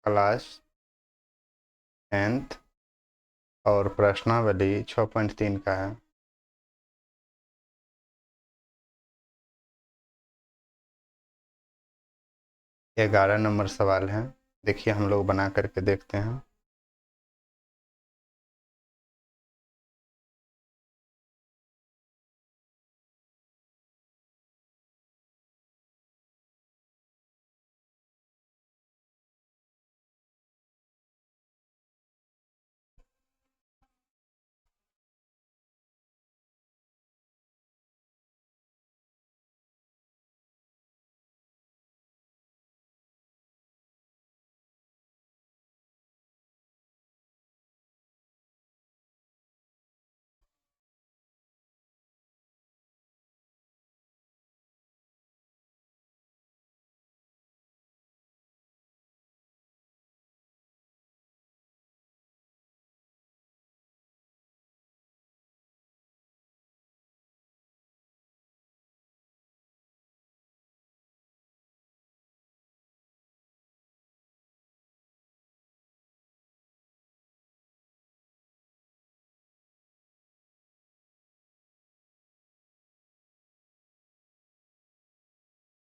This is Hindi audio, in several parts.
क्लास 10th और प्रश्नावली 6.3 का है। ये 11 नंबर सवाल है। देखिए हम लोग बना करके देखते हैं।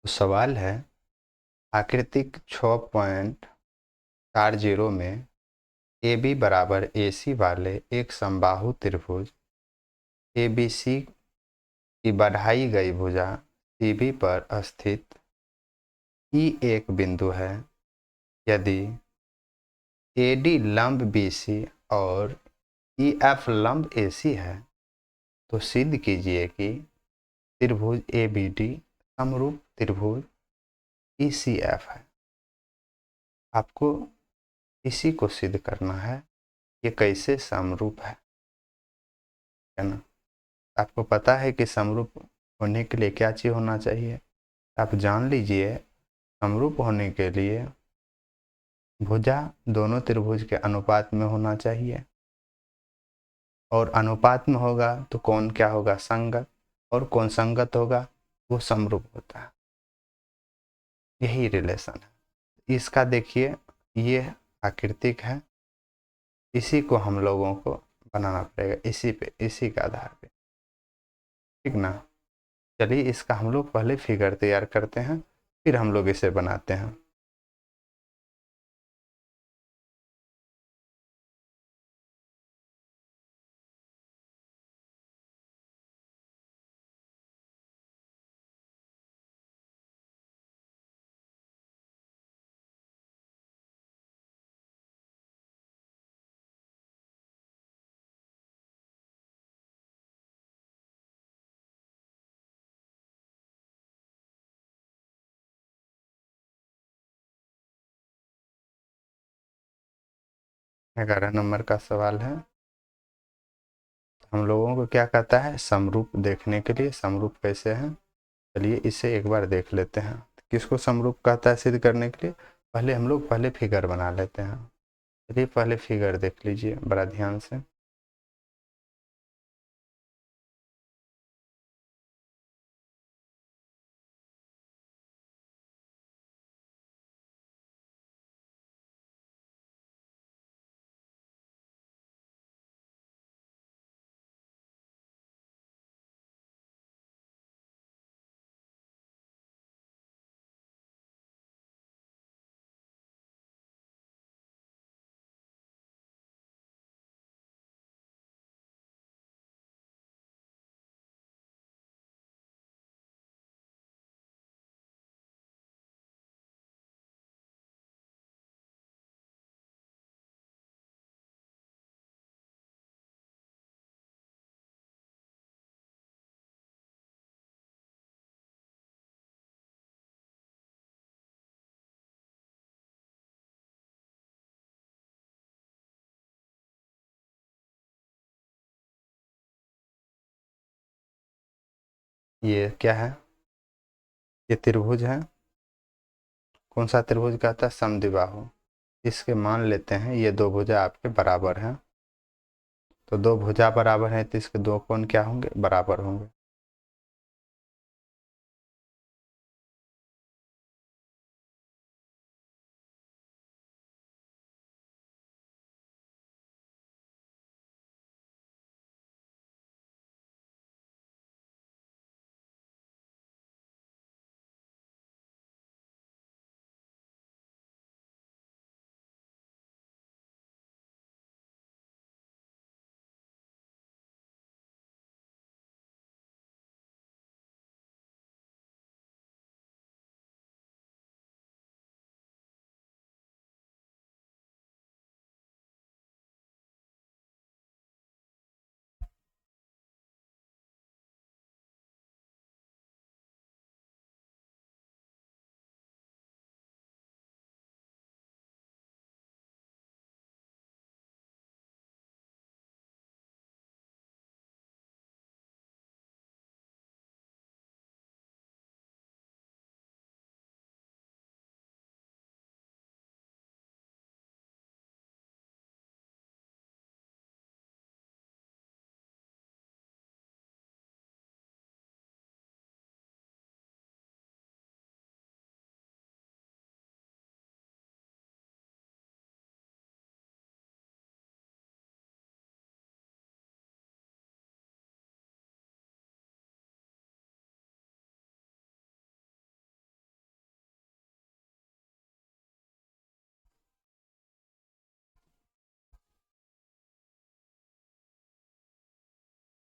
तो सवाल है, आकृतिक 6.40 में ए बी बराबर ए सी वाले एक समबाहु त्रिभुज ए बी सी की बढ़ाई गई भुजा सी बी पर स्थित ई एक बिंदु है। यदि ए डी लंब बी सी और ई एफ लंब ए सी है तो सिद्ध कीजिए कि त्रिभुज ए बी डी समरूप त्रिभुज ई सी एफ है। आपको इसी को सिद्ध करना है, ये कैसे समरूप है ना। आपको पता है कि समरूप होने के लिए क्या चीज़ होना चाहिए। आप जान लीजिए, समरूप होने के लिए भुजा दोनों त्रिभुज के अनुपात में होना चाहिए, और अनुपात में होगा तो कौन क्या होगा, संगत, और कौन संगत होगा वो समरूप होता है। यही रिलेशन है इसका। देखिए ये आकृतिक है, इसी को हम लोगों को बनाना पड़ेगा, इसी पे, इसी के आधार पे, ठीक ना। चलिए इसका हम लोग पहले फिगर तैयार करते हैं, फिर हम लोग इसे बनाते हैं। ग्यारह नंबर का सवाल है। हम लोगों को क्या कहता है, समरूप देखने के लिए, समरूप कैसे हैं। चलिए इसे एक बार देख लेते हैं। किसको समरूप कहता है सिद्ध करने के लिए, पहले हम लोग पहले फिगर बना लेते हैं। चलिए पहले फिगर देख लीजिए बड़ा ध्यान से। ये क्या है, ये त्रिभुज है। कौन सा त्रिभुज कहता है, समद्विबाहु। इसके मान लेते हैं ये दो भुजा आपके बराबर हैं, तो दो भुजा बराबर हैं तो इसके दो कोण क्या होंगे, बराबर होंगे।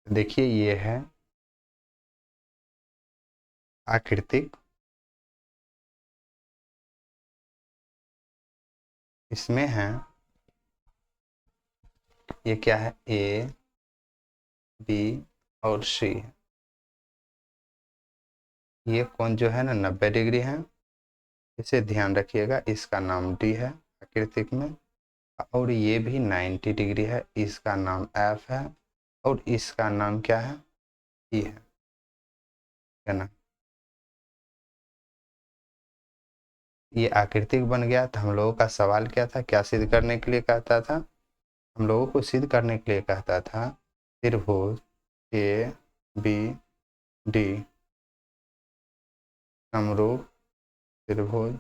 देखिए ये है आकृतिक, इसमें है ये क्या है, ए बी और सी। ये कोण जो है ना 90 डिग्री है, इसे ध्यान रखिएगा। इसका नाम डी है आकृतिक में, और ये भी 90 डिग्री है, इसका नाम एफ है, और इसका नाम क्या है, ई है ना। ये आकृतिक बन गया। तो हम लोगों का सवाल क्या था, क्या सिद्ध करने के लिए कहता था, हम लोगों को सिद्ध करने के लिए कहता था त्रिभुज ए बी डी समरूप त्रिभुज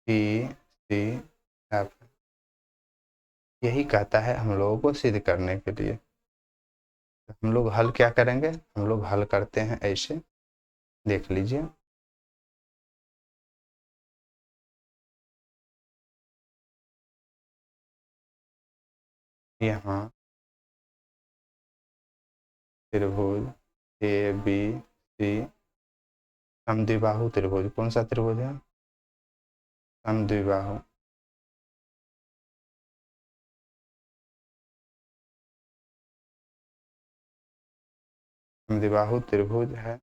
ई सी एफ, यही कहता है हम लोगों को सिद्ध करने के लिए। हम लोग हल क्या करेंगे, हम लोग हल करते हैं ऐसे, देख लीजिए। यहाँ त्रिभुज ए बी सी समद्विबाहु त्रिभुज, कौन सा त्रिभुज है, समद्विबाहु। समद्विबाहु त्रिभुज है,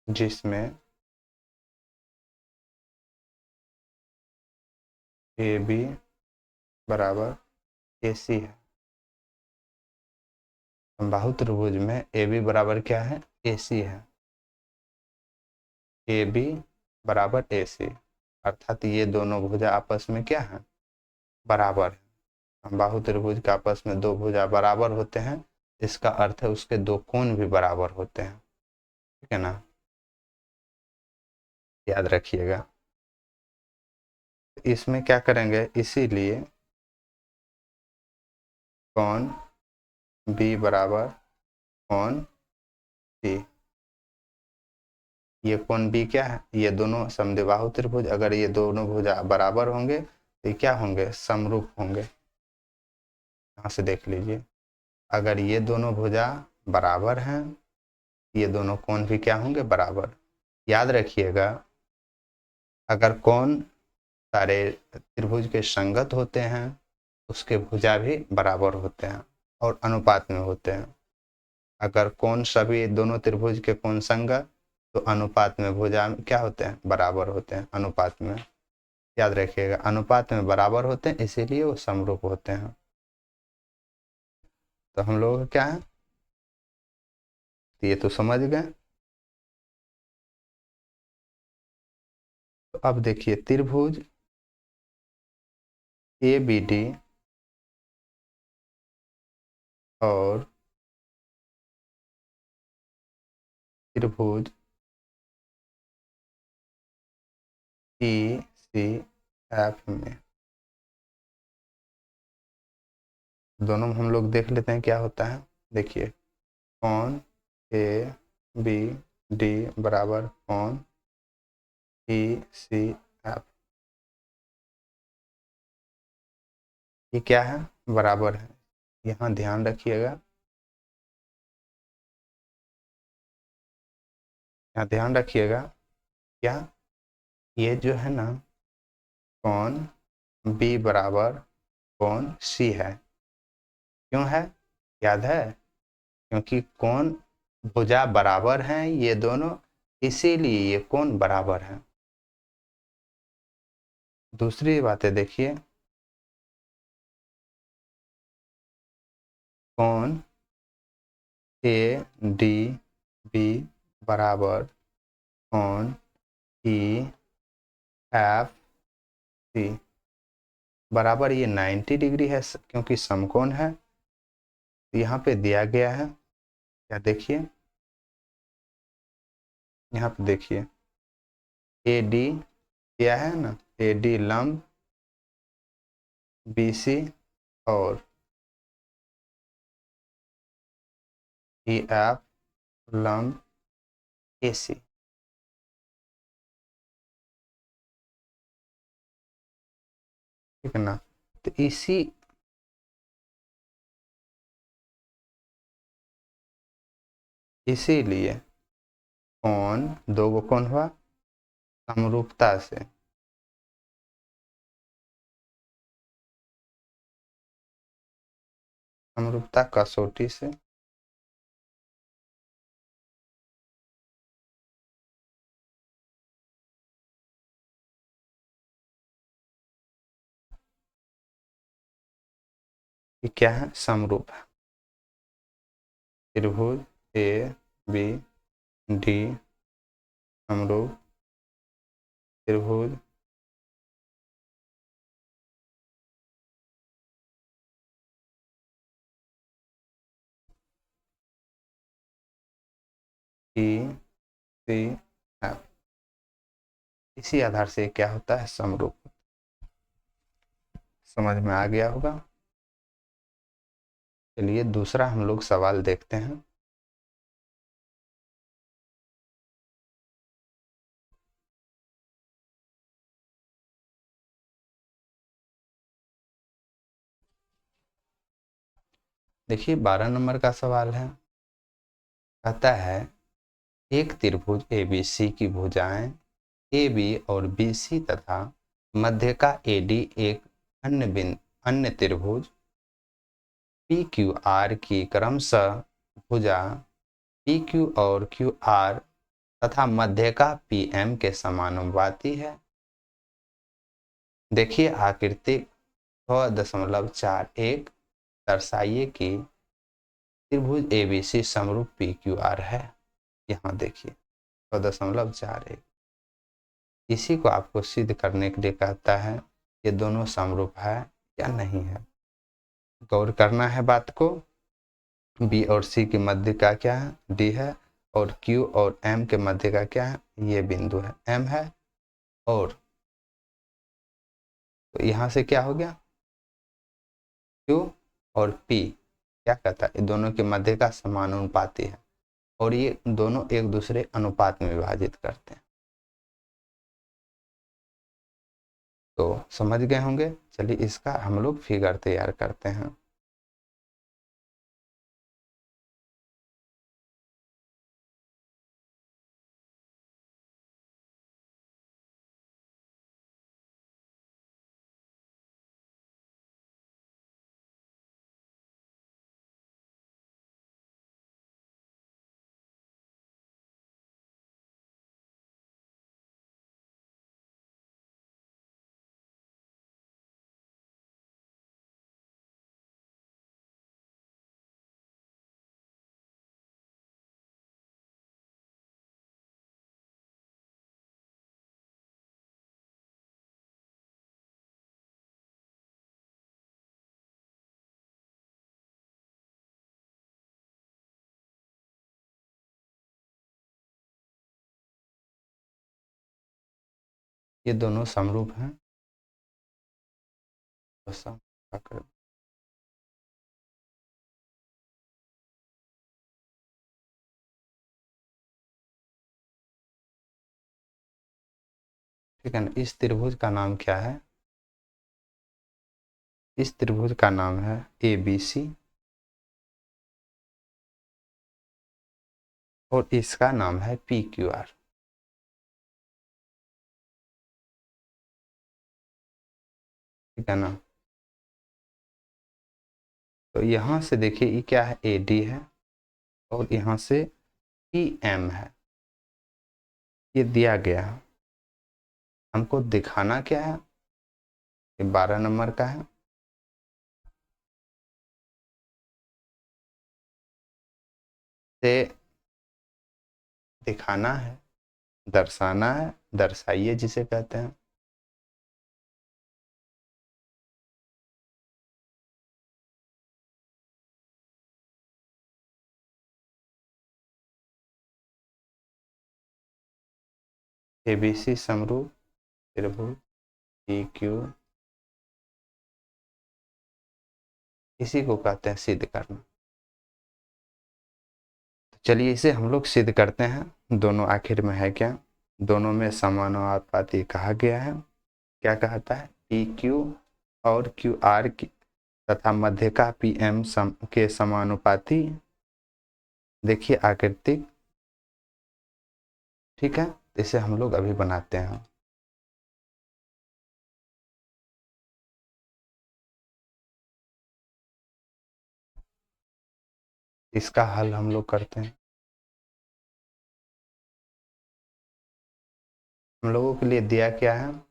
जिसमें ए बी बराबर ए सी है। समबाहु त्रिभुज में ए बी बराबर क्या है, ए सी है। ए बी बराबर ए सी, अर्थात ये दोनों भुजा आपस में क्या है, बराबर है। समबाहु त्रिभुज के आपस में दो भुजा बराबर होते हैं, इसका अर्थ है उसके दो कोण भी बराबर होते हैं, ठीक है ना, याद रखिएगा। इसमें क्या करेंगे, इसीलिए कोण बी बराबर कोण सी। ये कोण बी क्या है, ये दोनों समद्विबाहु त्रिभुज, अगर ये दोनों भुजा बराबर होंगे तो ये क्या होंगे, समरूप होंगे। यहाँ से देख लीजिए, अगर ये दोनों भुजा बराबर हैं, ये दोनों कोण भी क्या होंगे, बराबर। याद रखिएगा, अगर कोण सारे त्रिभुज के संगत होते हैं, उसके भुजा भी बराबर होते हैं और अनुपात में होते हैं। अगर कोण सभी दोनों त्रिभुज के कोण संगत, तो अनुपात में भुजा क्या होते हैं, बराबर होते हैं अनुपात में। याद रखिएगा, अनुपात में बराबर होते हैं, इसीलिए वो समरूप होते हैं। तो हम लोग क्या है, ये तो समझ गए। तो अब देखिए त्रिभुज ए बी डी और त्रिभुज ई सी एफ में, दोनों में हम लोग देख लेते हैं क्या होता है। देखिए कोण ए बी डी बराबर कोण ई सी एफ, ये क्या है, बराबर है। यहाँ ध्यान रखिएगा, यहाँ ध्यान रखिएगा, क्या ये जो है ना कोण बी बराबर कोण सी है, क्यों है, याद है, क्योंकि कोण भुजा बराबर हैं ये दोनों, इसीलिए ये कोण बराबर है। दूसरी बातें देखिए, कोण ए डी बी बराबर कोण ई एफ सी बराबर, ये 90 डिग्री है क्योंकि समकोण है। यहाँ पे दिया गया है क्या, देखिए यहाँ पे देखिए ए डी क्या है ना, ए डी लंब बी सी और ई एफ लंब ए सी, ठीक है ना। तो इसीलिए कौन दो गो कौन हुआ समरूपता से, समरूपता कसौटी से ये क्या है, समरूप है। त्रिभुज ए बी डी समरूप त्रिभुज ई सी एफ, इसी आधार से क्या होता है, समरूप। समझ में आ गया होगा। चलिए दूसरा हम लोग सवाल देखते हैं। देखिए 12 नंबर का सवाल है। कहता है एक त्रिभुज एबीसी की भुजाएं AB और BC तथा मध्य का AD एक अन्य त्रिभुज PQR की क्रमशः भुजा PQ और QR तथा मध्य का PM के समानुपाती है। देखिए आकृति 6.41 दर्शाइए कि त्रिभुज ABC समरूप PQR है। यहाँ देखिए 6.41, इसी को आपको सिद्ध करने के लिए कहता है ये दोनों समरूप है या नहीं है। गौर करना है बात को। B और C के मध्य का क्या है, D है, और Q और M के मध्य का क्या है, ये बिंदु है, M है। और तो यहाँ से क्या हो गया, Q और P क्या कहता है, दोनों के मध्य का समानुपाती है और ये दोनों एक दूसरे अनुपात में विभाजित करते हैं। तो समझ गए होंगे। चलिए इसका हम लोग फिगर तैयार करते हैं। ये दोनों समरूप हैं। ठीक है ना। इस त्रिभुज का नाम क्या है, इस त्रिभुज का नाम है ABC और इसका नाम है PQR। ठीक है ना। तो यहाँ से देखिए ये क्या है, AD है और यहाँ से PM है, ये दिया गया है। हमको दिखाना क्या है, ये 12 नंबर का है। से दिखाना है, दर्शाना है, दर्शाइए जिसे कहते हैं। ABC समरूप त्रिभुज PQ, इसी को कहते हैं सिद्ध करना। चलिए इसे हम लोग सिद्ध करते हैं। दोनों आखिर में है क्या, दोनों में समानुपाती कहा गया है। क्या कहता है, PQ और क्यू आर की तथा मध्यका पी एम के समानुपाती। देखिए आकृतिक, ठीक है, इसे हम लोग अभी बनाते हैं। इसका हल हम लोग करते हैं। हम लोगों के लिए दिया क्या है, हम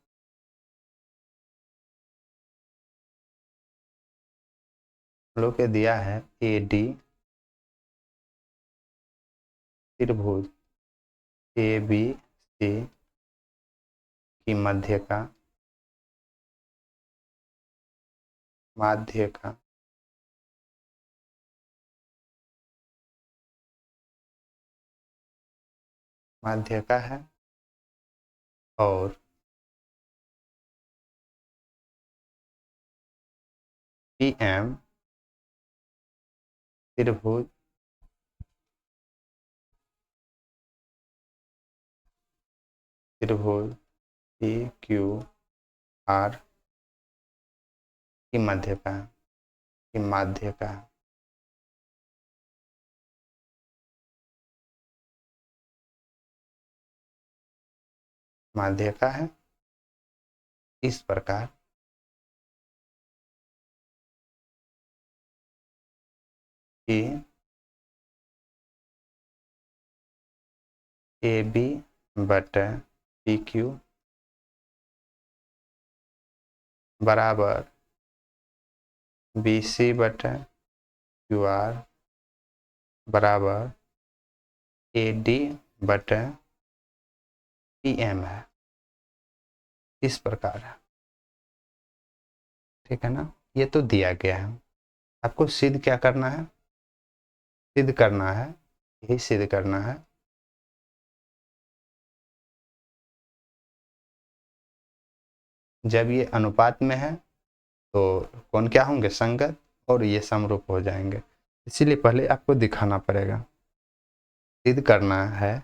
लोग के दिया है ए डी त्रिभुज ए बी सी की माध्य का है और पी एम त्रिभुज पी क्यू आर की माध्य का है। इस प्रकार कि ए बी बटा पी क्यू बराबर बी सी बटा क्यू आर बराबर ए डी बटा पी एम है। इस प्रकार है, ठीक है ना। ये तो दिया गया है, आपको सिद्ध क्या करना है, सिद्ध करना है, यही सिद्ध करना है। जब ये अनुपात में है तो कौन क्या होंगे, संगत, और ये समरूप हो जाएंगे। इसीलिए पहले आपको दिखाना पड़ेगा, सिद्ध करना है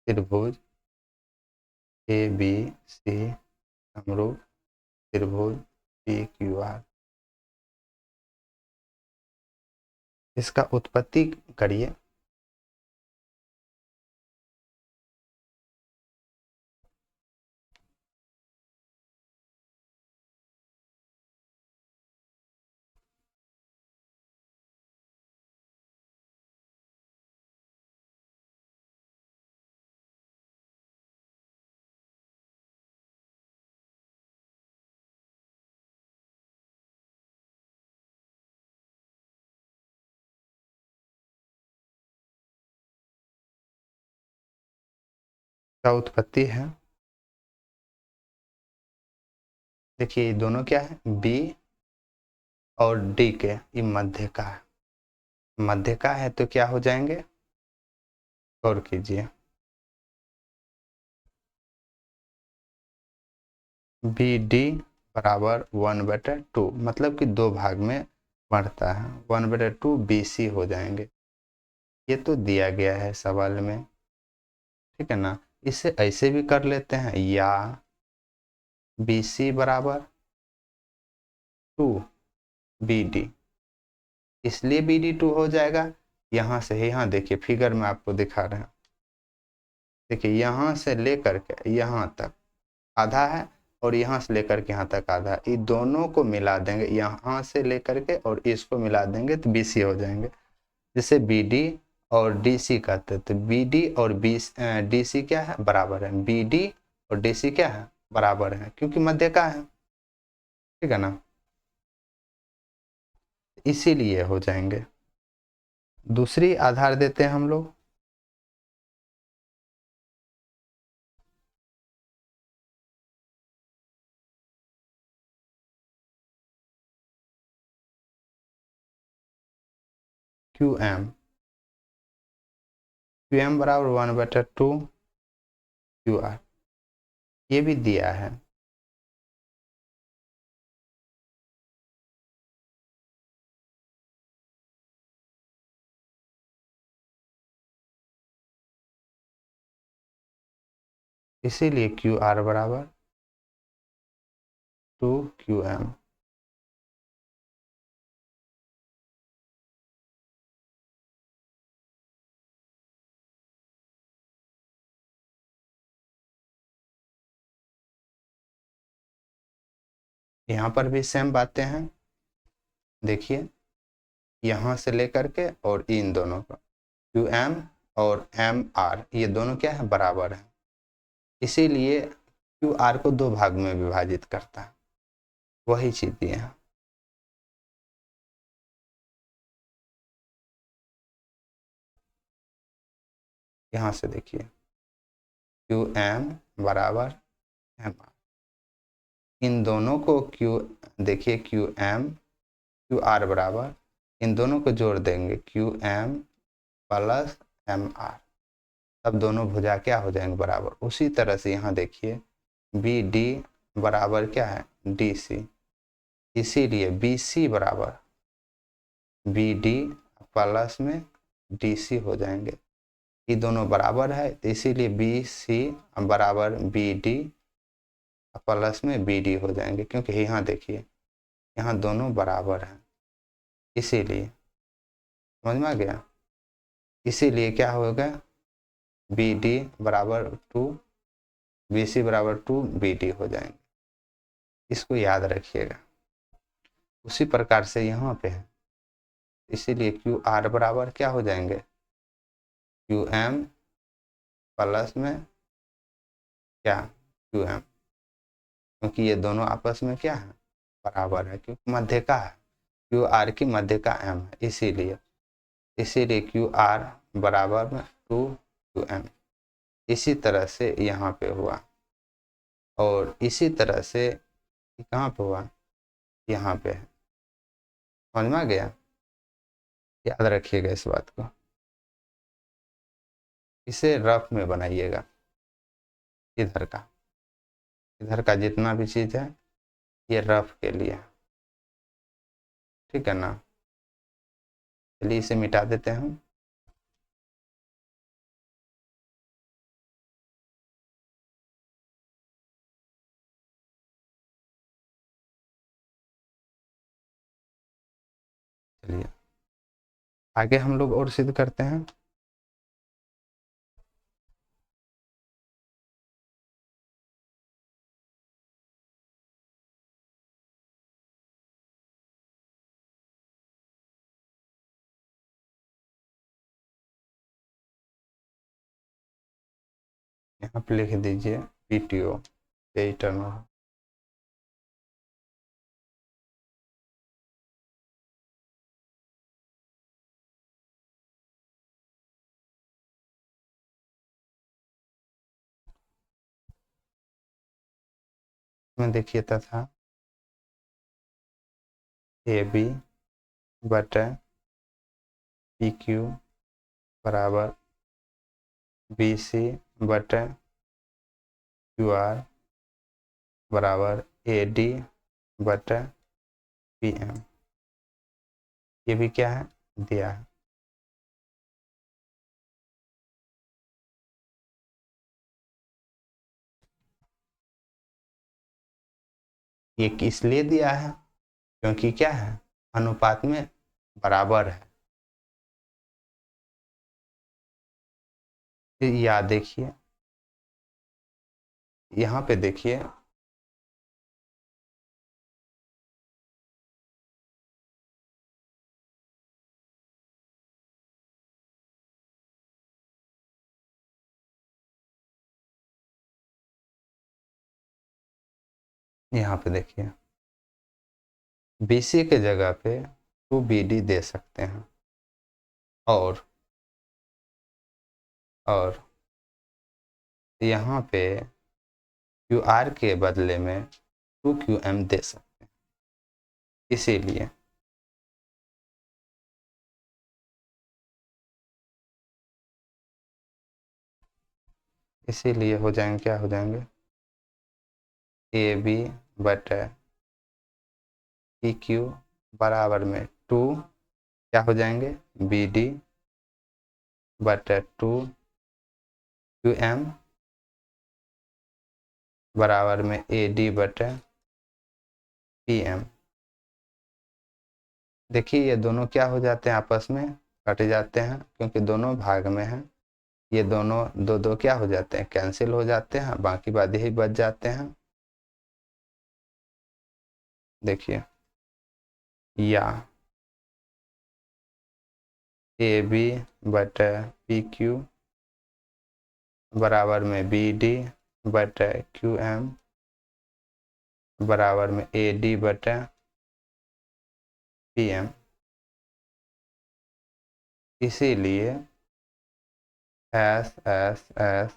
त्रिभुज ए बी सी समरूप त्रिभुज पी क्यू आर। इसका उत्पत्ति करिए। का उत्पत्ति है, देखिए दोनों क्या है, बी और डी के, ये मध्य का है, मध्य का है तो क्या हो जाएंगे, गौर कीजिए, बी डी बराबर 1/2, मतलब कि 2 भाग में बढ़ता है, 1/2 बी सी हो जाएंगे। ये तो दिया गया है सवाल में, ठीक है ना। इसे ऐसे भी कर लेते हैं, या बी सी बराबर 2 बी डी, इसलिए बी डी 2 हो जाएगा। यहाँ से, यहाँ देखिए फिगर में आपको दिखा रहे हैं, देखिए यहाँ से लेकर के यहाँ तक आधा है और यहाँ से लेकर के यहाँ तक आधा है, ये दोनों को मिला देंगे, यहाँ से लेकर के और इसको मिला देंगे तो बी सी हो जाएंगे। जिसे बी डी और डी सी कहते हैं, तो बी डी और डी सी क्या है, बराबर है, बी डी और डी सी क्या है, बराबर है, क्योंकि मध्य का है, ठीक है ना, इसीलिए हो जाएंगे। दूसरी आधार देते हैं हम लोग, क्यू एम बराबर 1/2 क्यू आर, ये भी दिया है। इसीलिए क्यू आर बराबर 2QM। यहाँ पर भी सेम बातें हैं, देखिए यहाँ से लेकर के और इन दोनों का QM और MR ये दोनों क्या है, बराबर है, इसीलिए QR को दो भाग में विभाजित करता है, वही चीज दिए हैं। यहाँ से देखिए QM बराबर MR, इन दोनों को देखिए QR बराबर, इन दोनों को जोड़ देंगे QM प्लस MR, तब दोनों भुजा क्या हो जाएंगे, बराबर। उसी तरह से यहाँ देखिए BD बराबर क्या है, DC, इसीलिए BC बराबर BD प्लस में DC हो जाएंगे, ये दोनों बराबर है, इसीलिए BC बराबर BD प्लस में BD हो जाएंगे, क्योंकि यहाँ देखिए यहाँ दोनों बराबर हैं, इसीलिए समझ में आ गया। इसीलिए क्या होगा, BD बराबर 2, BC बराबर 2, BD हो जाएंगे, इसको याद रखिएगा। उसी प्रकार से यहाँ पे है, इसीलिए QR बराबर क्या हो जाएंगे, QM प्लस में क्या, QM, क्योंकि ये दोनों आपस में क्या है, बराबर है, क्योंकि मध्य का है, QR की मध्य का M है, इसीलिए QR बराबर में 2QM। इसी तरह से यहाँ पे हुआ, और इसी तरह से कहाँ पे हुआ, यहाँ पे है, समझ में आ गया, याद रखिएगा इस बात को, इसे रफ में बनाइएगा। इधर का जितना भी चीज है ये रफ के लिए, ठीक है ना। चलिए इसे मिटा देते हैं हम। चलिए आगे हम लोग और सिद्ध करते हैं। यहाँ पे लिख दीजिए PTO, यही टर्म हो। में देखिए तथा AB बटा PQ बराबर BC बटा QR बराबर AD बटा PM, ये भी क्या है, दिया है। ये किस लिए दिया है, क्योंकि क्या है, अनुपात में बराबर है। या देखिए यहाँ पे देखिए यहाँ पे देखिए BC के जगह पे 2BD दे सकते हैं, और यहाँ पे QR के बदले में 2QM दे सकते हैं, इसीलिए हो जाएंगे, क्या हो जाएंगे, AB बटा PQ बराबर में 2 क्या हो जाएंगे, BD बटा 2QM बराबर में AD बटे PM। देखिए ये दोनों क्या हो जाते हैं, आपस में कट जाते हैं क्योंकि दोनों भाग में हैं। ये दोनों दो दो क्या हो जाते हैं, कैंसिल हो जाते हैं, बाकी बाद यही बच जाते हैं। देखिए या AB बटे PQ बराबर में BD बटे QM बराबर में AD बटे PM। इसीलिए SSS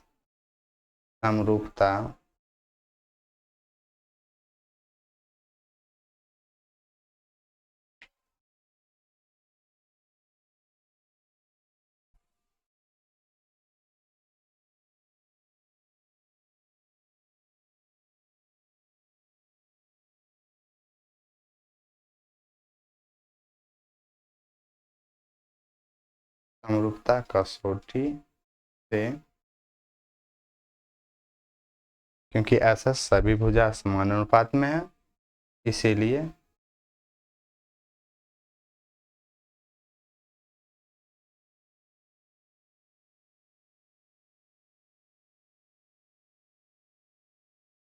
समरूपता समरूपता कसौटी से, क्योंकि ऐसा सभी भुजा समानुपात में है इसीलिए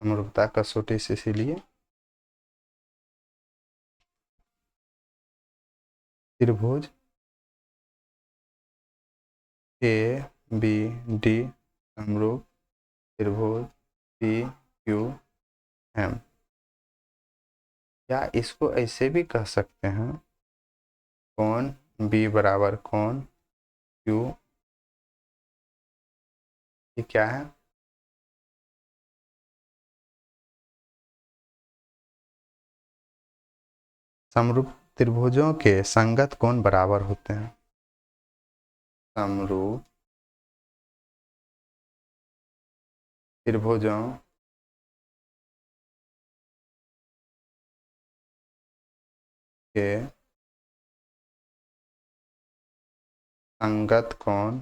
समरूपता कसौटी से, इसीलिए त्रिभुज ABD समरूप त्रिभुज PQM, या इसको ऐसे भी कह सकते हैं कोण B बराबर कोण Q, ये क्या है, समरूप त्रिभुजों के संगत कोण बराबर होते हैं। समरूप त्रिभुजों के संगत कोण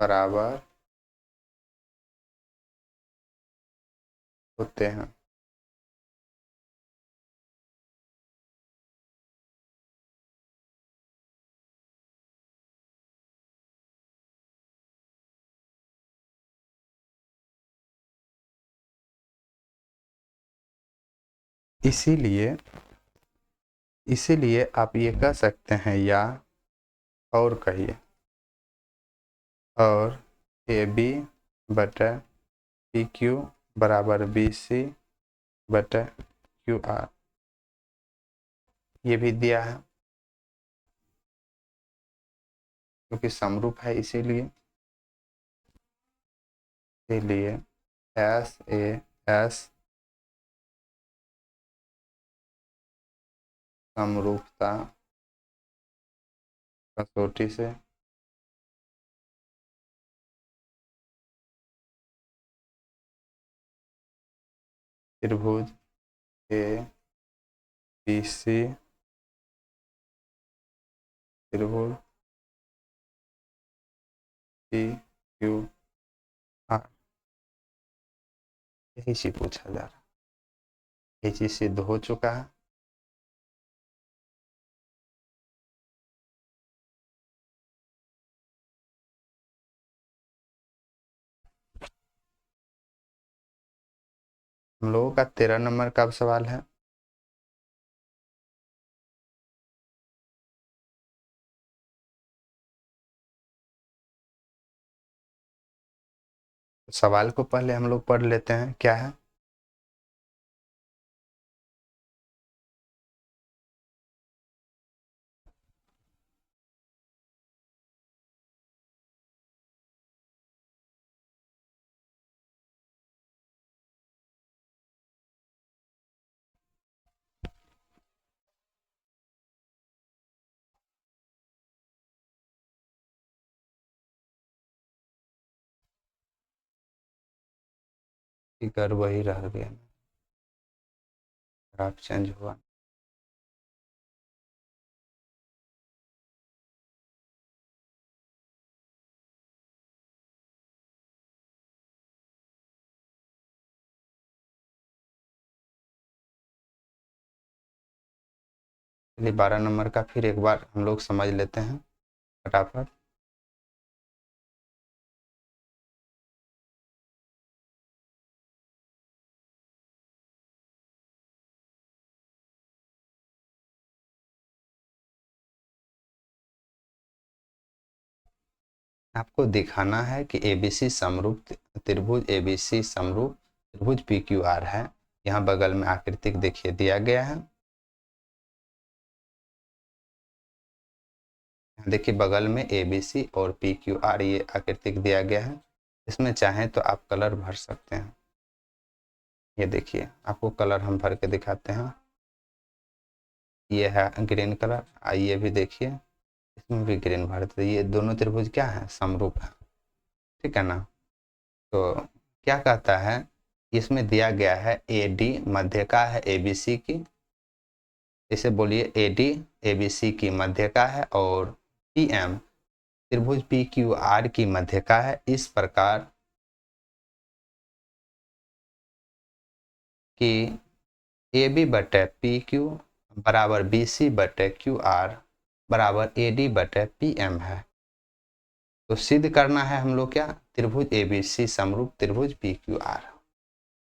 बराबर होते हैं। इसीलिए इसीलिए आप ये कह सकते हैं, या और कहिए, और AB बटा PQ बराबर BC बटा QR, ये भी दिया है क्योंकि समरूप है इसीलिए SAS समरूपता कसौटी से त्रिभुज ABC त्रिभुज PQR, यही चीज पूछा जा रहा है, ये चीज सिद्ध हो चुका है। हम लोगों का 13 नंबर का अब सवाल है। सवाल को पहले हम लोग पढ़ लेते हैं, क्या है। फिगर वही रह गया, ग्राफ चेंज हुआ। चलिए 12 नंबर का फिर एक बार हम लोग समझ लेते हैं फटाफट। आपको दिखाना है कि एबीसी समरूप त्रिभुज, एबीसी समरूप त्रिभुज पी क्यू आर है। यहाँ बगल में आकृतिक देखिए दिया गया है। देखिए बगल में एबीसी और पी क्यू आर ये आकृतिक दिया गया है। इसमें चाहें तो आप कलर भर सकते हैं। ये देखिए आपको कलर हम भर के दिखाते हैं। ये है ग्रीन कलर, आइए भी देखिए इसमें भी ग्रीन भर देते। ये दोनों त्रिभुज क्या है, समरूप है, ठीक है ना। तो क्या कहता है, इसमें दिया गया है ए डी मध्यका है एबीसी की, इसे बोलिए ए डी एबीसी की मध्यका है, और पी एम त्रिभुज पी क्यू आर की मध्यका है। इस प्रकार कि ए बी बटे पी क्यू बराबर बी सी बटे क्यू आर बराबर ए डी बटे पी एम है। तो सिद्ध करना है हम लोग क्या, त्रिभुज ए बी सी समरूप त्रिभुज पी क्यू आर।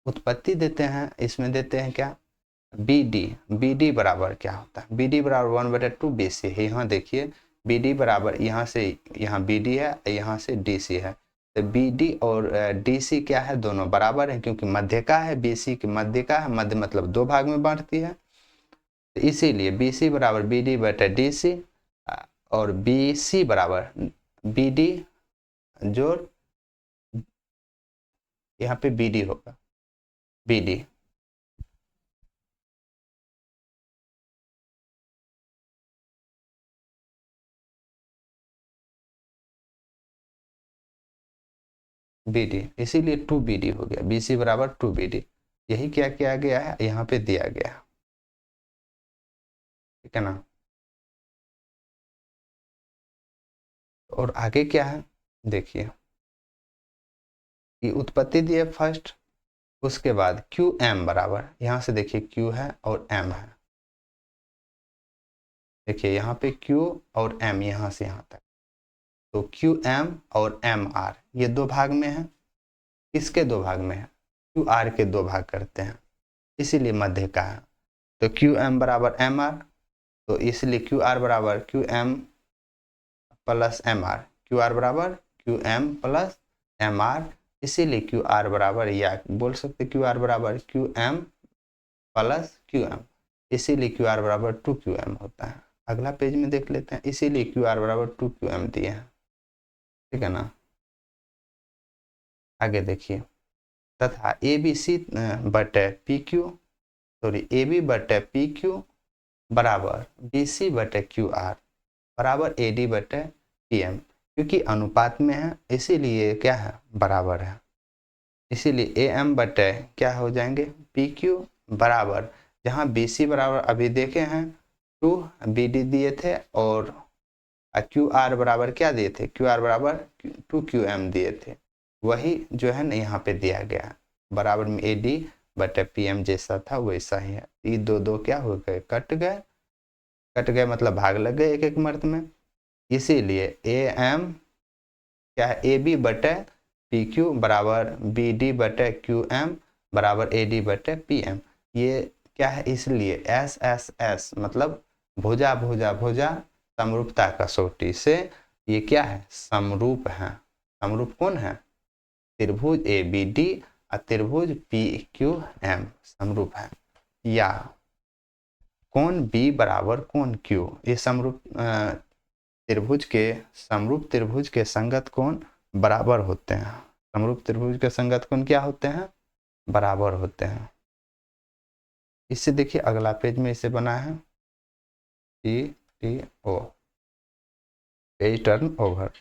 उत्पत्ति देते हैं, इसमें देते हैं क्या, बी डी। बी डी बराबर क्या होता है, बी डी बराबर 1/2 बी सी है। यहाँ देखिए बी डी बराबर, यहाँ से यहाँ बी डी है, यहाँ से डी सी है। तो बी डी और डी सी क्या है, दोनों बराबर है, क्योंकि मध्यका है, बी सी की मध्यका है, मध्य मतलब दो भाग में बांटती है। तो इसीलिए बी सी बराबर बी डी बटे डी सी, और बी सी बराबर बी डी जोड़ यहाँ पे बी डी होगा, बी डी। बी डी, इसीलिए 2 बी डी हो गया, बी सी बराबर 2 बी डी। यही क्या किया गया है, यहाँ पे दिया गया है, ठीक है ना। और आगे क्या है देखिए, ये उत्पत्ति दी है फर्स्ट, उसके बाद क्यू एम बराबर, यहाँ से देखिए क्यू है और एम है। देखिए यहाँ पे क्यू और एम, यहाँ से यहाँ तक, तो क्यू एम और एम आर ये दो भाग में है। किसके दो भाग में है, क्यू आर के दो भाग करते हैं, इसीलिए मध्य का है। तो क्यू एम बराबर एम आर, तो इसलिए क्यू आर बराबर Q M plus M R, Q R बराबर Q M plus M R, इसीलिए क्यू आर बराबर, या बोल सकते क्यू आर बराबर Q M plus Q M, इसीलिए क्यू आर बराबर 2 क्यू एम होता है। अगला पेज में देख लेते हैं, इसीलिए क्यू आर बराबर 2 क्यू एम दिए हैं, ठीक है ना। आगे देखिए, तथा ए बी सी बटे P Q, sorry A B बटे पी क्यू बराबर बी सी बटे क्यू आर बराबर ए डी बटे पी एम, क्योंकि अनुपात में है इसीलिए क्या है, बराबर है। इसीलिए ए एम बटे क्या हो जाएंगे, पी क्यू बराबर, जहाँ बी सी बराबर अभी देखे हैं 2 बी डी दिए थे, और क्यू आर बराबर क्या दिए थे, क्यू आर बराबर 2 क्यू एम दिए थे, वही जो है ना यहाँ पे दिया गया है, बराबर में ए डी बटे पी एम जैसा था वैसा ही है। ये दो दो क्या हो गए, कट गए, कट गए मतलब भाग लग गए एक एक मर्द में। इसीलिए ए एम क्या है, ए बी बटे पी क्यू बराबर बी डी बटे क्यू एम बराबर ए डी बटे पी एम। ये क्या है, इसलिए एस एस एस मतलब भुजा भुजा भुजा समरूपता कसौटी से ये क्या है, समरूप है। समरूप कौन है, त्रिभुज ए बी डी और त्रिभुज पी क्यू एम समरूप है। या कोण बी बराबर कोण क्यू, ये समरूप त्रिभुज के, समरूप त्रिभुज के संगत कोण बराबर होते हैं। समरूप त्रिभुज के संगत कोण क्या होते हैं, बराबर होते हैं। इससे देखिए अगला पेज में इसे बना है T T O, page turn over.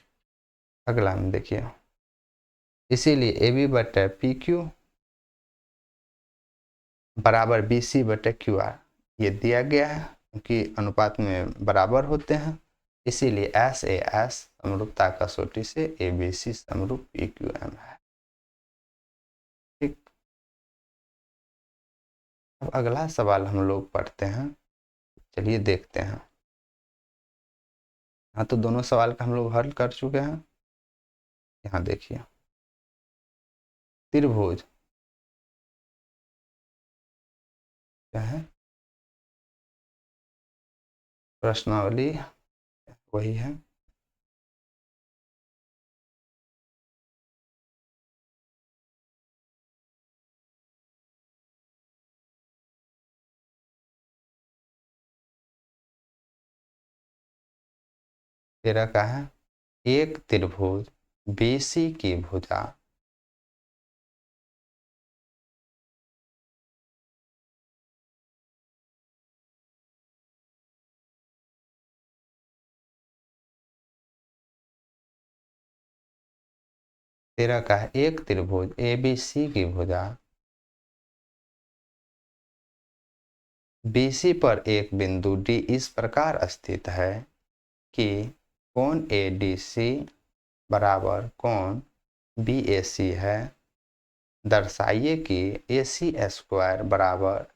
अगला में देखिए, इसीलिए ए बी बटे पी क्यू बराबर बी सी बटे क्यू आर, ये दिया गया है क्योंकि अनुपात में बराबर होते हैं, इसीलिए एस ए एस समरूपता कसौटी से ए बी सी समरूप पी क्यू एम है, ठीक। अब अगला सवाल हम लोग पढ़ते हैं। चलिए देखते हैं। हाँ, तो दोनों सवाल का हम लोग हल कर चुके हैं। यहाँ देखिए, त्रिभुज क्या है, प्रश्नावली वही है। तेरा का है, एक त्रिभुज बीसी की भुजा तेरा का है, एक त्रिभुज एबीसी की भुजा बीसी पर एक बिंदु डी इस प्रकार स्थित है कि कोण एडीसी बराबर कोण बीएसी है। दर्शाइए कि AC स्क्वायर बराबर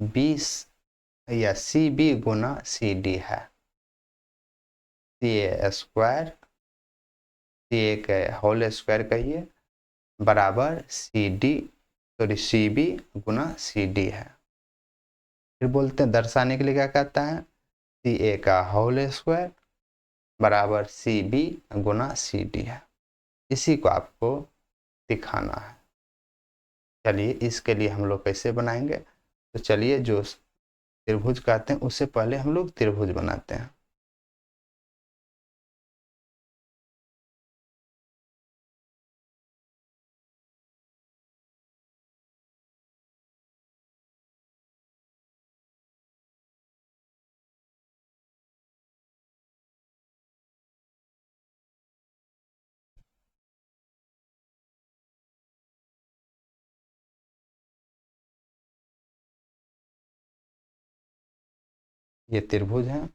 20 या CB गुना CD है। CA स्क्वायर, CA के होल स्क्वायर कहिए, बराबर CB गुना CD है। फिर बोलते हैं दर्शाने के लिए क्या कहता है, CA का होल स्क्वायर बराबर CB गुना CD है। इसी को आपको दिखाना है। चलिए इसके लिए हम लोग कैसे बनाएंगे, तो चलिए जो त्रिभुज कहते हैं उससे पहले हम लोग त्रिभुज बनाते हैं। ये त्रिभुज है।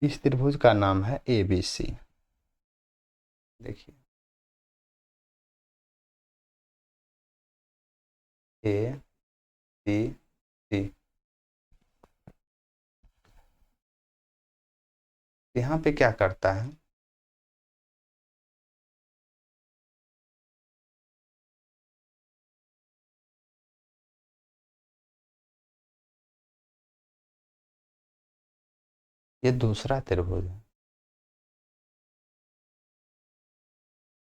इस त्रिभुज का नाम है ABC। देखिए ABC, यहाँ पे क्या करता है, ये दूसरा त्रिभुज है,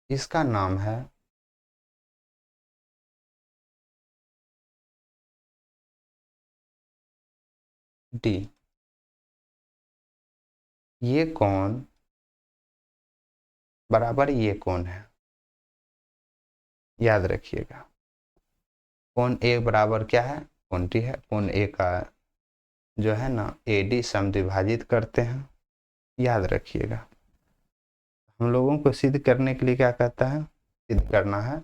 इसका नाम है D। ये कोण बराबर ये कोण है, याद रखिएगा। कोण A बराबर क्या है, कोण D है। कोण A का जो है ना AD समद्विभाजित करते हैं, याद रखिएगा। हम लोगों को सिद्ध करने के लिए क्या कहता है, सिद्ध करना है।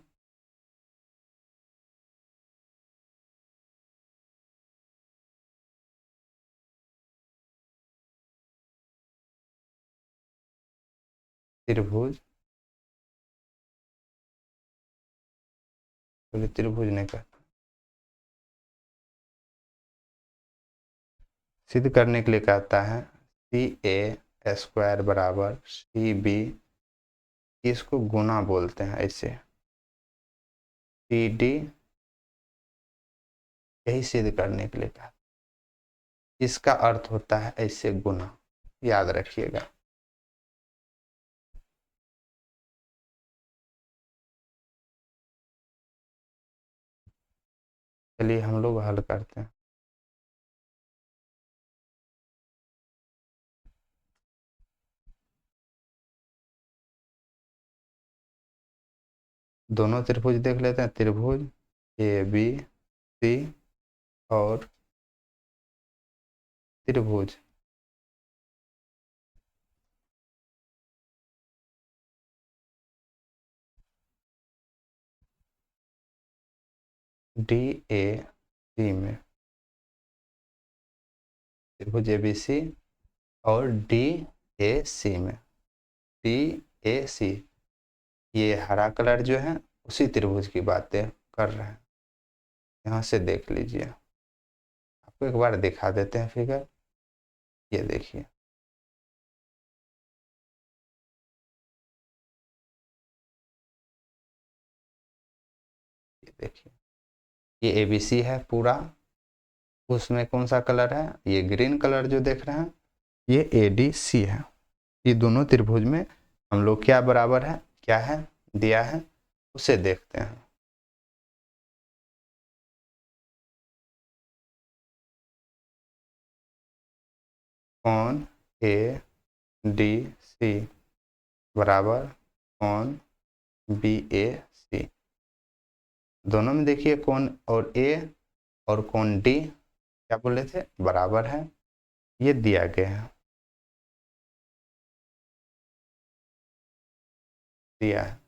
त्रिभुज, बोले त्रिभुज नहीं कहता, सिद्ध करने के लिए कहता है CA स्क्वायर बराबर CB, इसको गुना बोलते हैं ऐसे, CD, यही सिद्ध करने के लिए कहा। इसका अर्थ होता है ऐसे गुना, याद रखिएगा। चलिए हम लोग हल करते हैं। दोनों त्रिभुज देख लेते हैं। त्रिभुज ABC और त्रिभुज DAC में, त्रिभुज ABC और DAC में, DAC ये हरा कलर जो है उसी त्रिभुज की बातें कर रहे हैं। यहाँ से देख लीजिए, आपको एक बार दिखा देते हैं फिगर। ये देखिए, ये देखिए, ये ABC है पूरा, उसमें कौन सा कलर है, ये ग्रीन कलर जो देख रहे हैं ये ADC है। ये दोनों त्रिभुज में हम लोग क्या बराबर है, क्या है दिया है उसे देखते हैं। कौन ADC बराबर कौन BAC। दोनों में देखिए कौन और A और कौन D क्या बोले थे, बराबर है, ये दिया गया है, दिया है।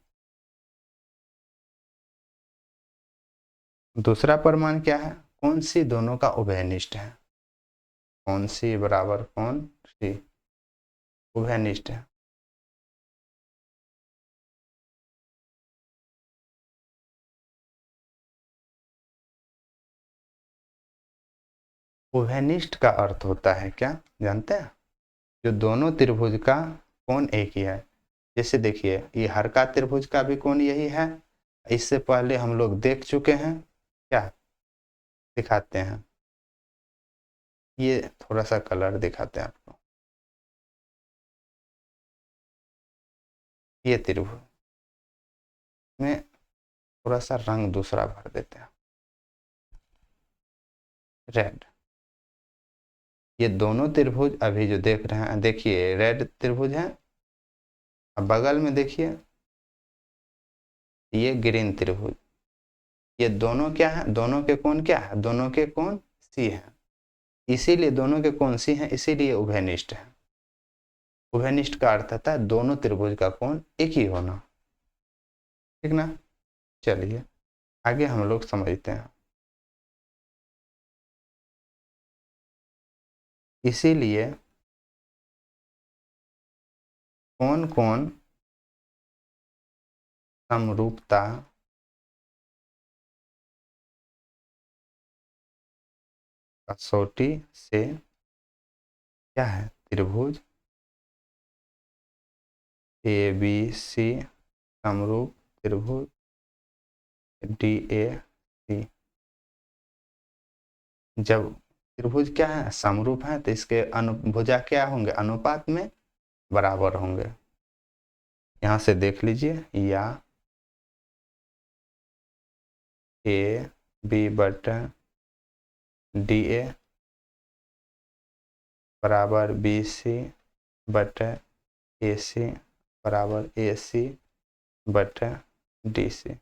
दूसरा प्रमाण क्या है, कौन सी दोनों का उभयनिष्ठ है, कौन सी बराबर कौन सी उभयनिष्ठ है। उभयनिष्ठ का अर्थ होता है क्या जानते हैं, जो दोनों त्रिभुज का कोण एक ही है। जैसे देखिए ये हर का त्रिभुज का भी कोण यही है, इससे पहले हम लोग देख चुके हैं, क्या दिखाते हैं, ये थोड़ा सा कलर दिखाते हैं आपको, ये त्रिभुज में थोड़ा सा रंग दूसरा भर देते हैं, रेड। ये दोनों त्रिभुज अभी जो देख रहे हैं, देखिए रेड त्रिभुज है, अब बगल में देखिए ये ग्रीन त्रिभुज, ये दोनों क्या है, दोनों के कोण क्या है, दोनों के कोण सी है, इसीलिए दोनों के कोण सी है, इसीलिए उभयनिष्ठ है। उभयनिष्ठ का अर्थ होता है दोनों त्रिभुज का कोण एक ही होना, ठीक ना। चलिए आगे हम लोग समझते हैं। इसीलिए कौन कौन समरूपता कसौटी से क्या है, त्रिभुज ABC समरूप त्रिभुज DAC। जब त्रिभुज क्या है, समरूप है, तो इसके भुजा क्या होंगे, अनुपात में बराबर होंगे। यहां से देख लीजिए, या AB बटा DA बराबर BC बटा AC बराबर AC बटा DC।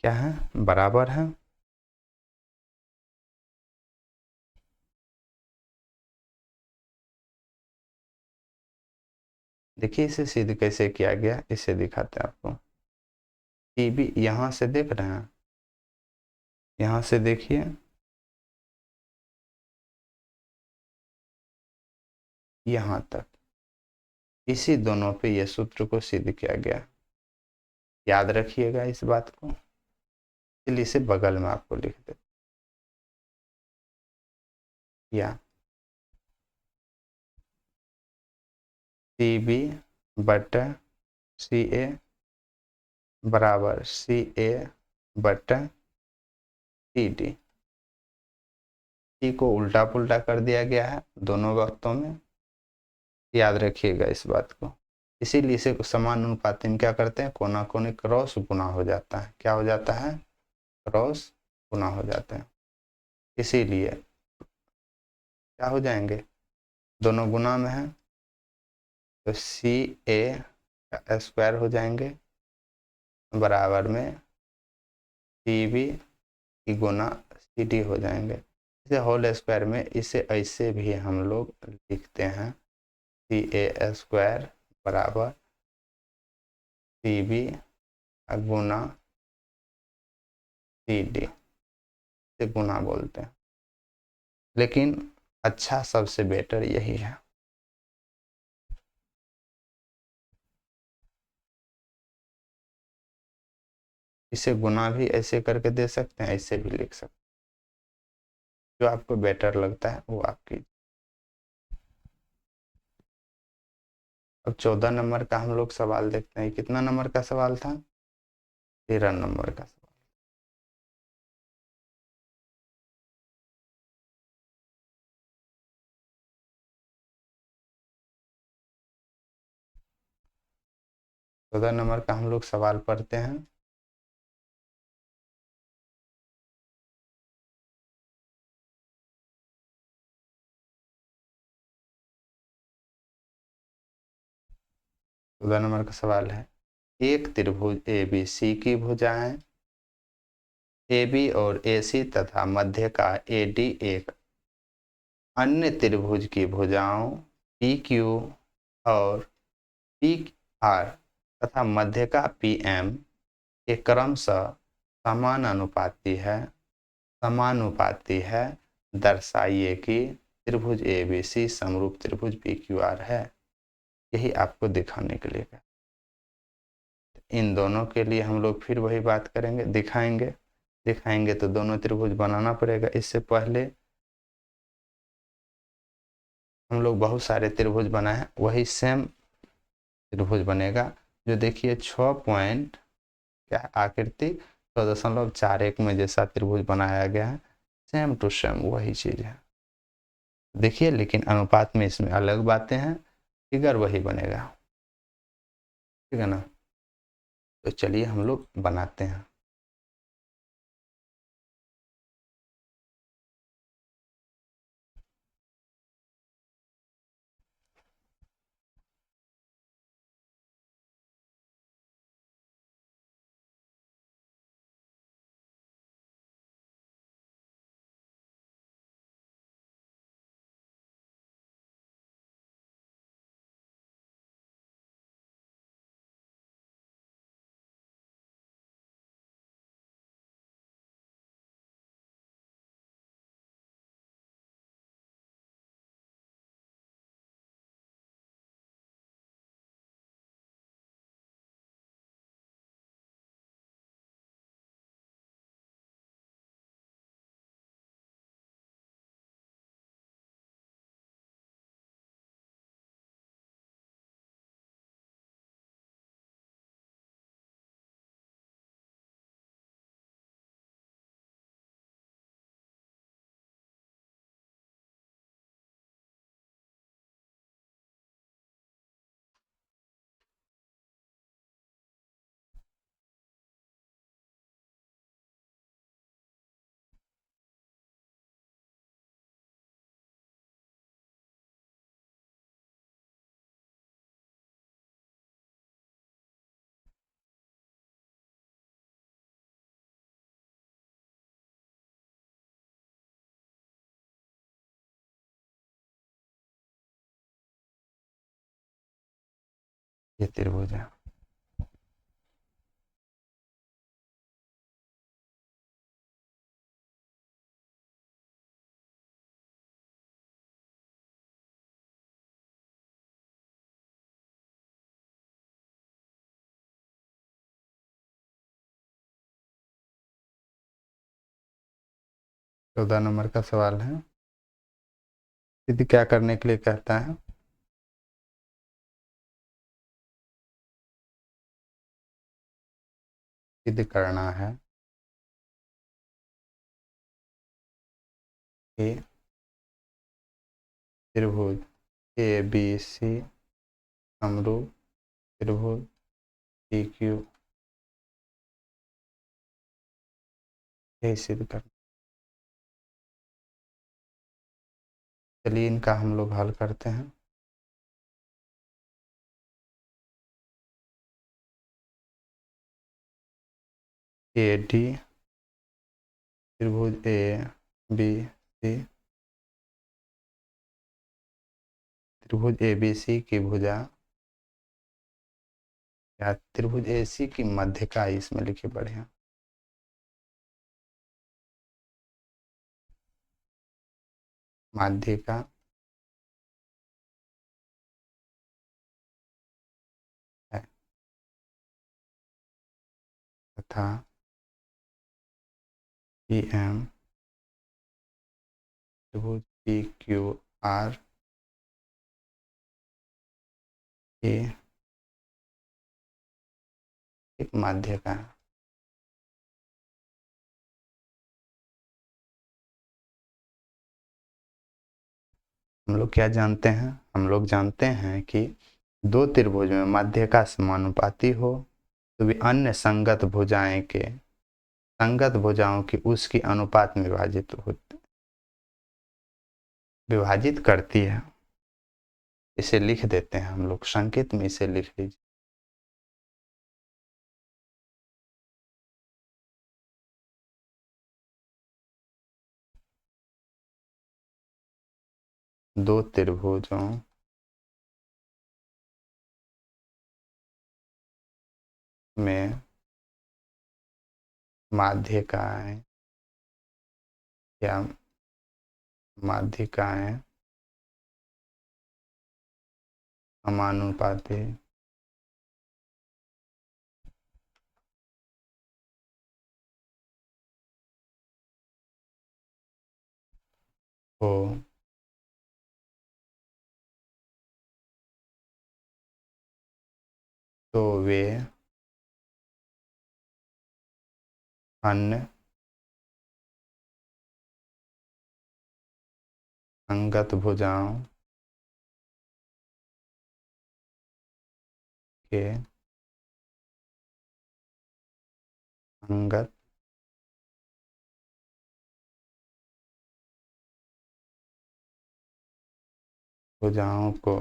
क्या है, बराबर है। देखिए इसे सिद्ध कैसे किया गया, इसे दिखाते हैं आपको। TB यहां से देख रहे हैं, यहां से देखिए यहां तक, इसी दोनों पे यह सूत्र को सिद्ध किया गया, याद रखिएगा इस बात को। चलिए इसे बगल में आपको लिख दे, या CB बटा CA बराबर CA बटा CD। को उल्टा पुल्टा कर दिया गया है दोनों वक्तों में, याद रखिएगा इस बात को। इसीलिए इसे समान अनुपात में क्या करते हैं, कोना कोने क्रॉस गुना हो जाता है, क्या हो जाता है, क्रॉस गुना हो जाते हैं। इसीलिए क्या हो जाएंगे, दोनों गुना में है तो सी ए का स्क्वायर हो जाएंगे बराबर में सी बी की गुना सी डी हो जाएंगे। इसे होल स्क्वायर में इसे ऐसे भी हम लोग लिखते हैं सी ए स्क्वायर बराबर सी बी गुना सी डी से गुना बोलते हैं, लेकिन अच्छा सबसे बेटर यही है। इसे गुना भी ऐसे करके दे सकते हैं, ऐसे भी लिख सकते हैं, जो आपको बेटर लगता है वो आपकी। अब 14 नंबर का हम लोग सवाल देखते हैं। कितना नंबर का सवाल था? 13 नंबर का सवाल। चौदह नंबर का हम लोग सवाल पढ़ते हैं। चौदह नंबर का सवाल है, एक त्रिभुज ए बी सी की भुजाएं ए बी और ए सी तथा मध्य का ए डी एक अन्य त्रिभुज की भुजाओं पी क्यू और पी आर तथा मध्य का पी एम के क्रमशः समानुपाती है दर्शाइए कि त्रिभुज ए बी सी समरूप त्रिभुज पी क्यू आर है। यही आपको दिखाने के लिए है। इन दोनों के लिए हम लोग फिर वही बात करेंगे, दिखाएंगे तो दोनों त्रिभुज बनाना पड़ेगा। इससे पहले हम लोग बहुत सारे त्रिभुज बनाए हैं, वही सेम त्रिभुज बनेगा। जो देखिए 6 पॉइंट क्या आकृति 6.41 में जैसा त्रिभुज बनाया गया है, सेम टू सेम वही चीज है। देखिए लेकिन अनुपात में इसमें अलग बातें हैं, फिगर वही बनेगा, ठीक है ना। तो चलिए हम लोग बनाते हैं। ये त्रिभुज है। चौदह नंबर का सवाल है, सिद्ध क्या करने के लिए कहता है? सिद्ध करना है कि त्रिभुज ए बी सी समरूप त्रिभुज पी क्यू, यही सिद्ध करना। चलिए इनका हम लोग हल करते हैं। ए डी त्रिभुज ए बी सी, त्रिभुज ए बी सी की भुजा या त्रिभुज ए सी की मध्यका, इसमें लिखिए बढ़िया, माध्यिका है तथा पी एम त्रिभुज पी क्यू आर की एक माध्यिका है। हम लोग क्या जानते हैं? हम लोग जानते हैं कि दो त्रिभुज में माध्यिका समानुपाती हो तो भी अन्य संगत भुजाएं के संगत भुजाओं की उसकी अनुपात में विभाजित करती है। इसे लिख देते हैं हम लोग, संकेत में इसे लिख लीजिए। दो त्रिभुजों में माध्यिकाएं या माध्यिकाएं समानुपाती हो तो वे अन्य संगत भुजाओं के संगत भुजाओं को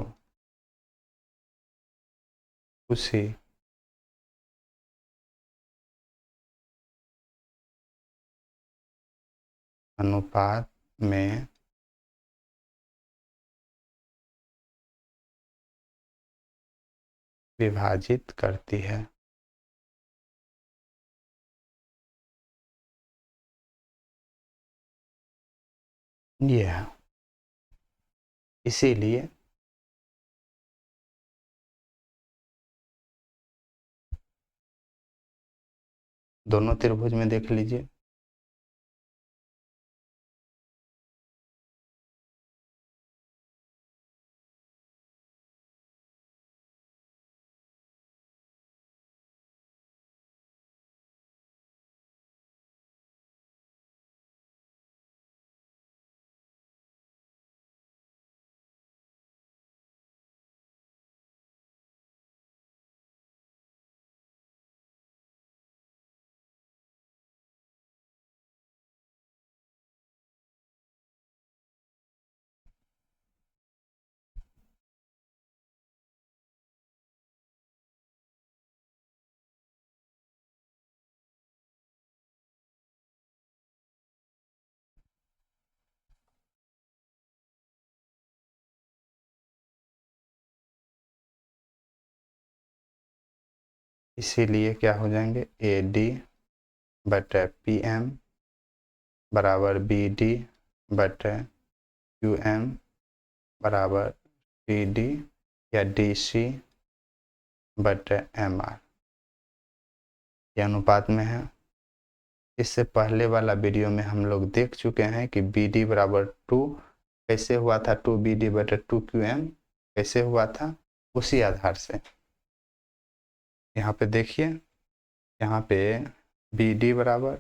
उसी अनुपात में विभाजित करती है। यह है, इसीलिए दोनों त्रिभुज में देख लीजिए, इसीलिए क्या हो जाएंगे, ए डी बटे पी एम बराबर बी डी बटे क्यू एम बराबर पी डी या डी सी बटे एम आर, ये अनुपात में है। इससे पहले वाला वीडियो में हम लोग देख चुके हैं कि बी डी बराबर 2 कैसे हुआ था, 2 बी डी बटे 2 क्यू एम कैसे हुआ था। उसी आधार से यहाँ पे देखिए, यहाँ पे बी डी बराबर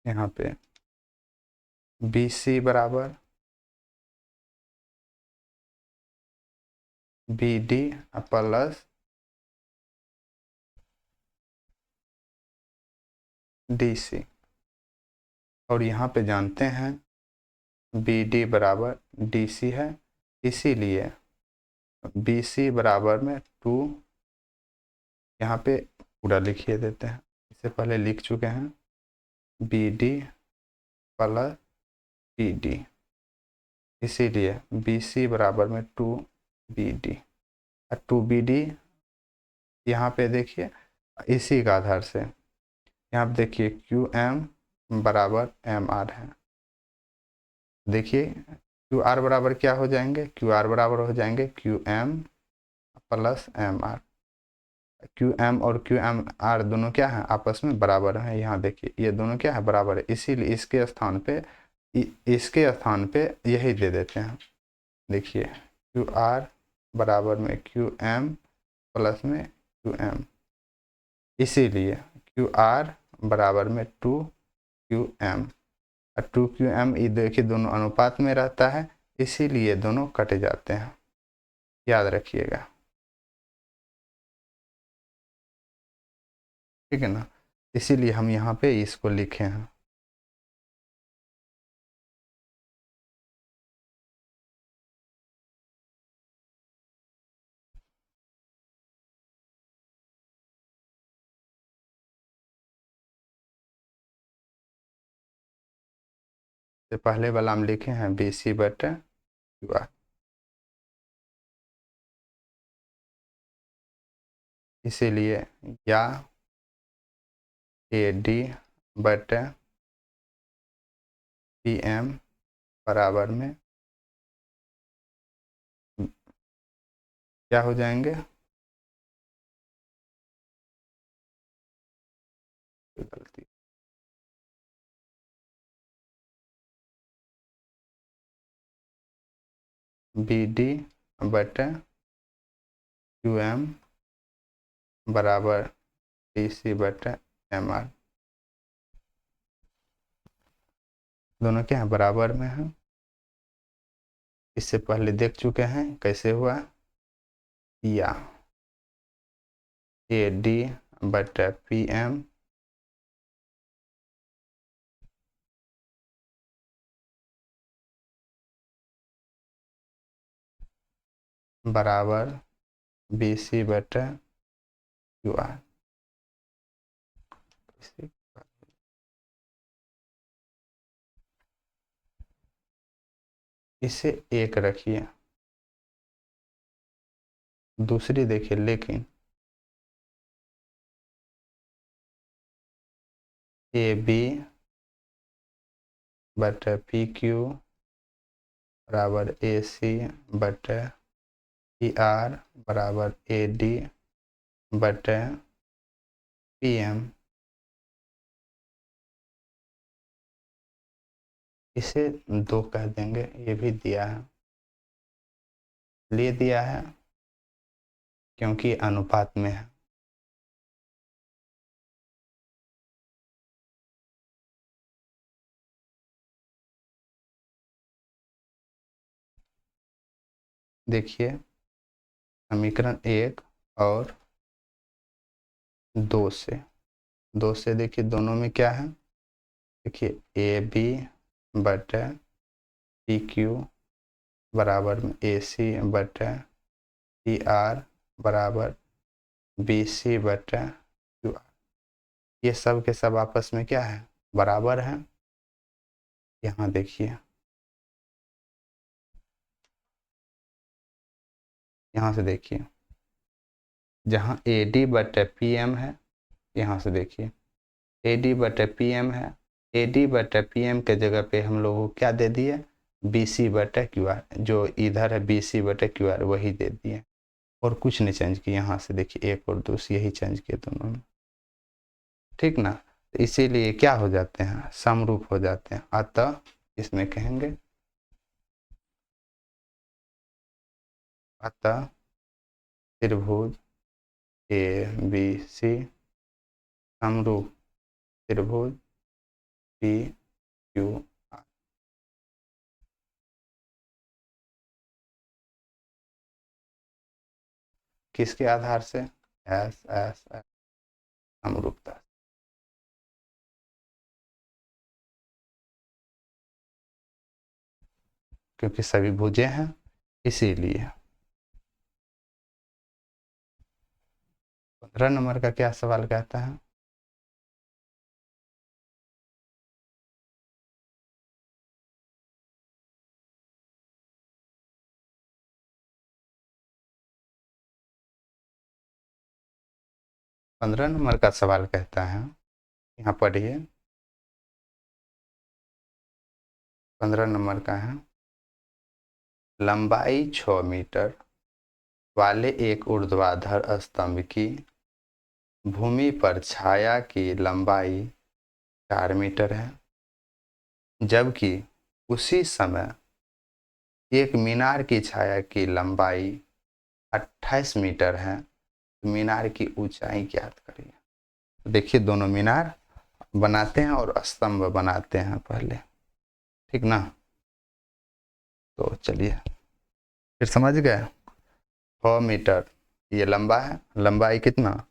यहाँ पे बी सी बराबर B D plus D C, और यहाँ पे जानते हैं बी डी बराबर डी सी है, इसीलिए बी सी बराबर में 2, यहाँ पे पूरा लिखिए देते हैं, इससे पहले लिख चुके हैं, B D plus B D, इसीलिए बी सी बराबर में 2 बी डी, और 2 बी डी यहाँ पे देखिए इसी का आधार से यहाँ पे देखिए क्यू एम बराबर एम आर है। देखिए क्यू आर बराबर क्या हो जाएंगे, क्यू आर बराबर हो जाएंगे Q M plus M R. Q M और क्यू एम आर दोनों क्या है, आपस में बराबर है। यहाँ देखिए ये दोनों क्या है, बराबर है, इसीलिए इसके स्थान पे यही दे देते हैं। देखिए क्यू आर बराबर में क्यू एम प्लस में क्यू एम, इसीलिए क्यू आर बराबर में 2 क्यू एम, और 2 क्यू एम ये देखिए दोनों अनुपात में रहता है, इसीलिए दोनों कटे जाते हैं, याद रखिएगा, ठीक है ना। इसीलिए हम यहाँ पे इसको लिखे हैं। तो पहले वाला हम लिखे हैं बी सी बटे क्यू आर, इसीलिए या ए डी बटे पी एम बराबर में क्या हो जाएंगे, गलती, बी डी बटे क्यू एम बराबर डी सी बटे एम आर, दोनों क्या है, बराबर में है। इससे पहले देख चुके हैं कैसे हुआ, या ए डी बटे पी एम बराबर बी सी बटे क्यू आर। इसे एक रखिए, दूसरी देखिए, लेकिन ए बी बटे पी क्यू बराबर ए सी बटे पी आर बराबर ए डी बटे पी एम, इसे 2 कह देंगे, ये भी दिया है, लिए दिया है क्योंकि अनुपात में है। देखिए समीकरण 1 और 2 से देखिए दोनों में क्या है, देखिए ए बी बटे पी क्यू बराबर में ए सी बटे पी आर बराबर बी सी बटे क्यू आर, ये सब के सब आपस में क्या है, बराबर है। यहाँ देखिए, यहाँ से देखिए, जहाँ ए डी बटे पी एम है, यहाँ से देखिए ए डी बटे पी एम है, ए डी बटे पी एम के जगह पे हम लोग को क्या दे दिए, बी सी बटे क्यू आर, जो इधर है बी सी बटे क्यू आर वही दे दिए, और कुछ नहीं चेंज किया। यहाँ से देखिए 1 और 2 यही चेंज किए दोनों में, ठीक ना। तो इसीलिए क्या हो जाते हैं, समरूप हो जाते हैं, अतः इसमें कहेंगे अतः त्रिभुज ए बी सी समरूप त्रिभुज पी क्यू आर। किसके आधार से, एस एस एस समरूपता। क्योंकि सभी भुजें हैं इसीलिए। 15 नंबर का क्या सवाल कहता है? पंद्रह नंबर का सवाल कहता है, यहाँ पढ़िए, 15 नंबर का है, लंबाई 6 मीटर वाले एक ऊर्ध्वाधर स्तंभ की भूमि पर छाया की लंबाई 4 मीटर है, जबकि उसी समय एक मीनार की छाया की लंबाई 28 मीटर है। तो मीनार की ऊंचाई ज्ञात करिए। तो देखिए, दोनों मीनार बनाते हैं और स्तंभ बनाते हैं पहले, ठीक ना। तो चलिए फिर समझ गए। 6 मीटर ये लंबा है, लंबाई कितना,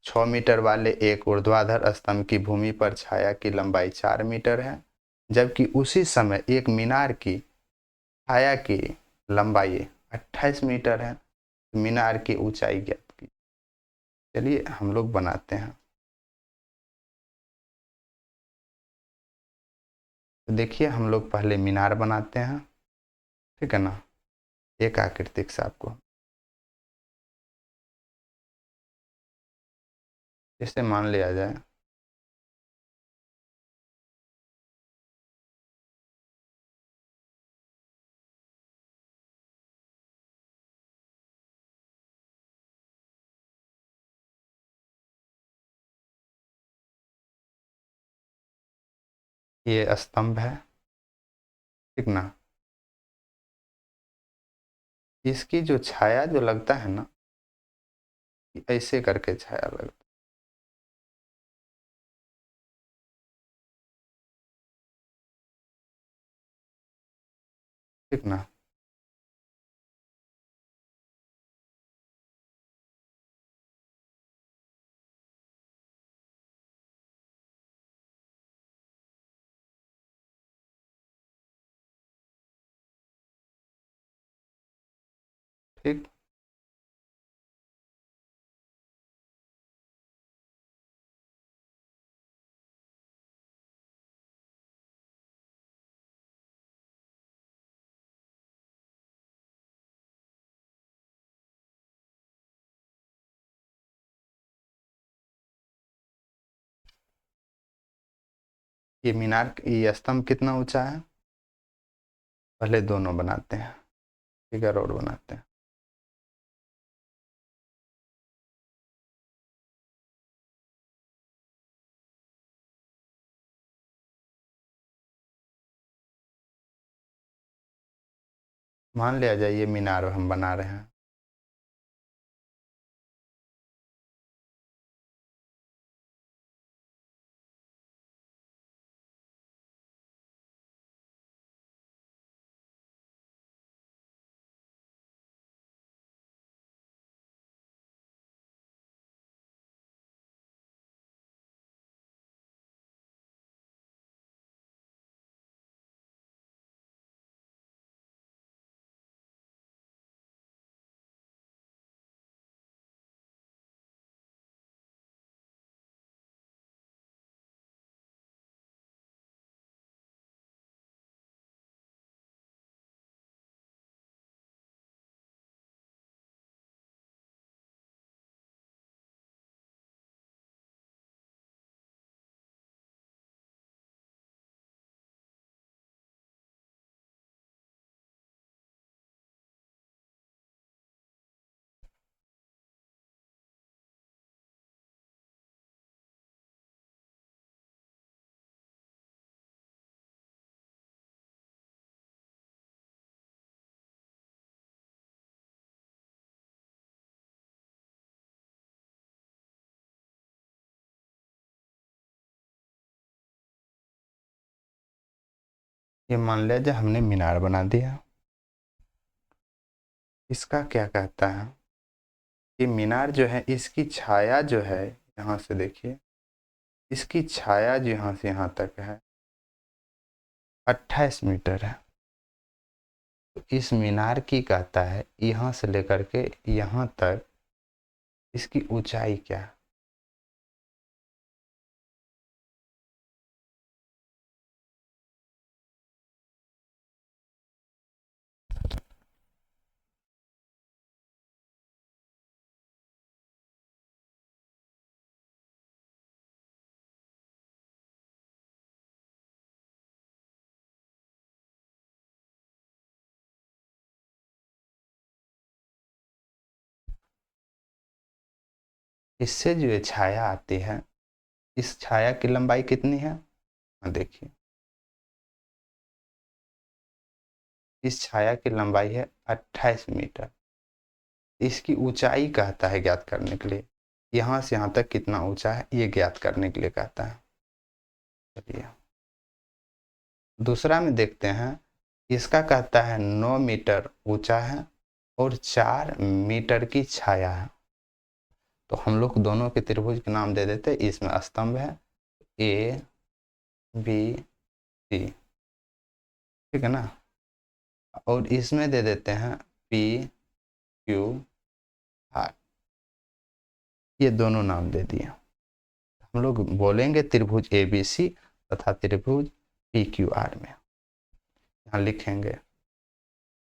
6 मीटर वाले एक ऊर्ध्वाधर स्तंभ की भूमि पर छाया की लंबाई 4 मीटर है, जबकि उसी समय एक मीनार की छाया की लंबाई 28 मीटर है। तो मीनार की ऊंचाई ज्ञात की। चलिए हम लोग बनाते हैं। तो देखिए, हम लोग पहले मीनार बनाते हैं, ठीक है ना। एक आकृतिक से आपको, जैसे मान लिया जाए ये स्तंभ है, ठीक ना। इसकी जो छाया जो लगता है ना, ऐसे करके छाया लगता है, ठीक ना। ठीक, ये मीनार, ये स्तंभ कितना ऊंचा है, पहले दोनों बनाते हैं, ठीक है, रोड बनाते हैं। मान लिया जाए ये मीनार हम बना रहे हैं। ये मान लिया जाए हमने मीनार बना दिया। इसका क्या कहता है कि मीनार जो है, इसकी छाया जो है, यहाँ से देखिए, इसकी छाया जो यहाँ से यहाँ तक है 28 मीटर है। तो इस मीनार की कहता है यहाँ से लेकर के यहाँ तक इसकी ऊंचाई क्या है। इससे जो ये छाया आती है, इस छाया की लंबाई कितनी है? देखिए, इस छाया की लंबाई है 28 मीटर। इसकी ऊंचाई कहता है ज्ञात करने के लिए, यहाँ से यहाँ तक कितना ऊंचा है ये ज्ञात करने के लिए कहता है। चलिए दूसरा में देखते हैं। इसका कहता है 9 मीटर ऊंचा है और 4 मीटर की छाया है। तो हम लोग दोनों के त्रिभुज के नाम दे देते हैं। इसमें स्तंभ है ए बी सी, ठीक है ना, और इसमें दे देते हैं पी क्यू आर। ये दोनों नाम दे दिए। हम लोग बोलेंगे त्रिभुज ए बी सी तथा त्रिभुज पी क्यू आर में, यहाँ लिखेंगे।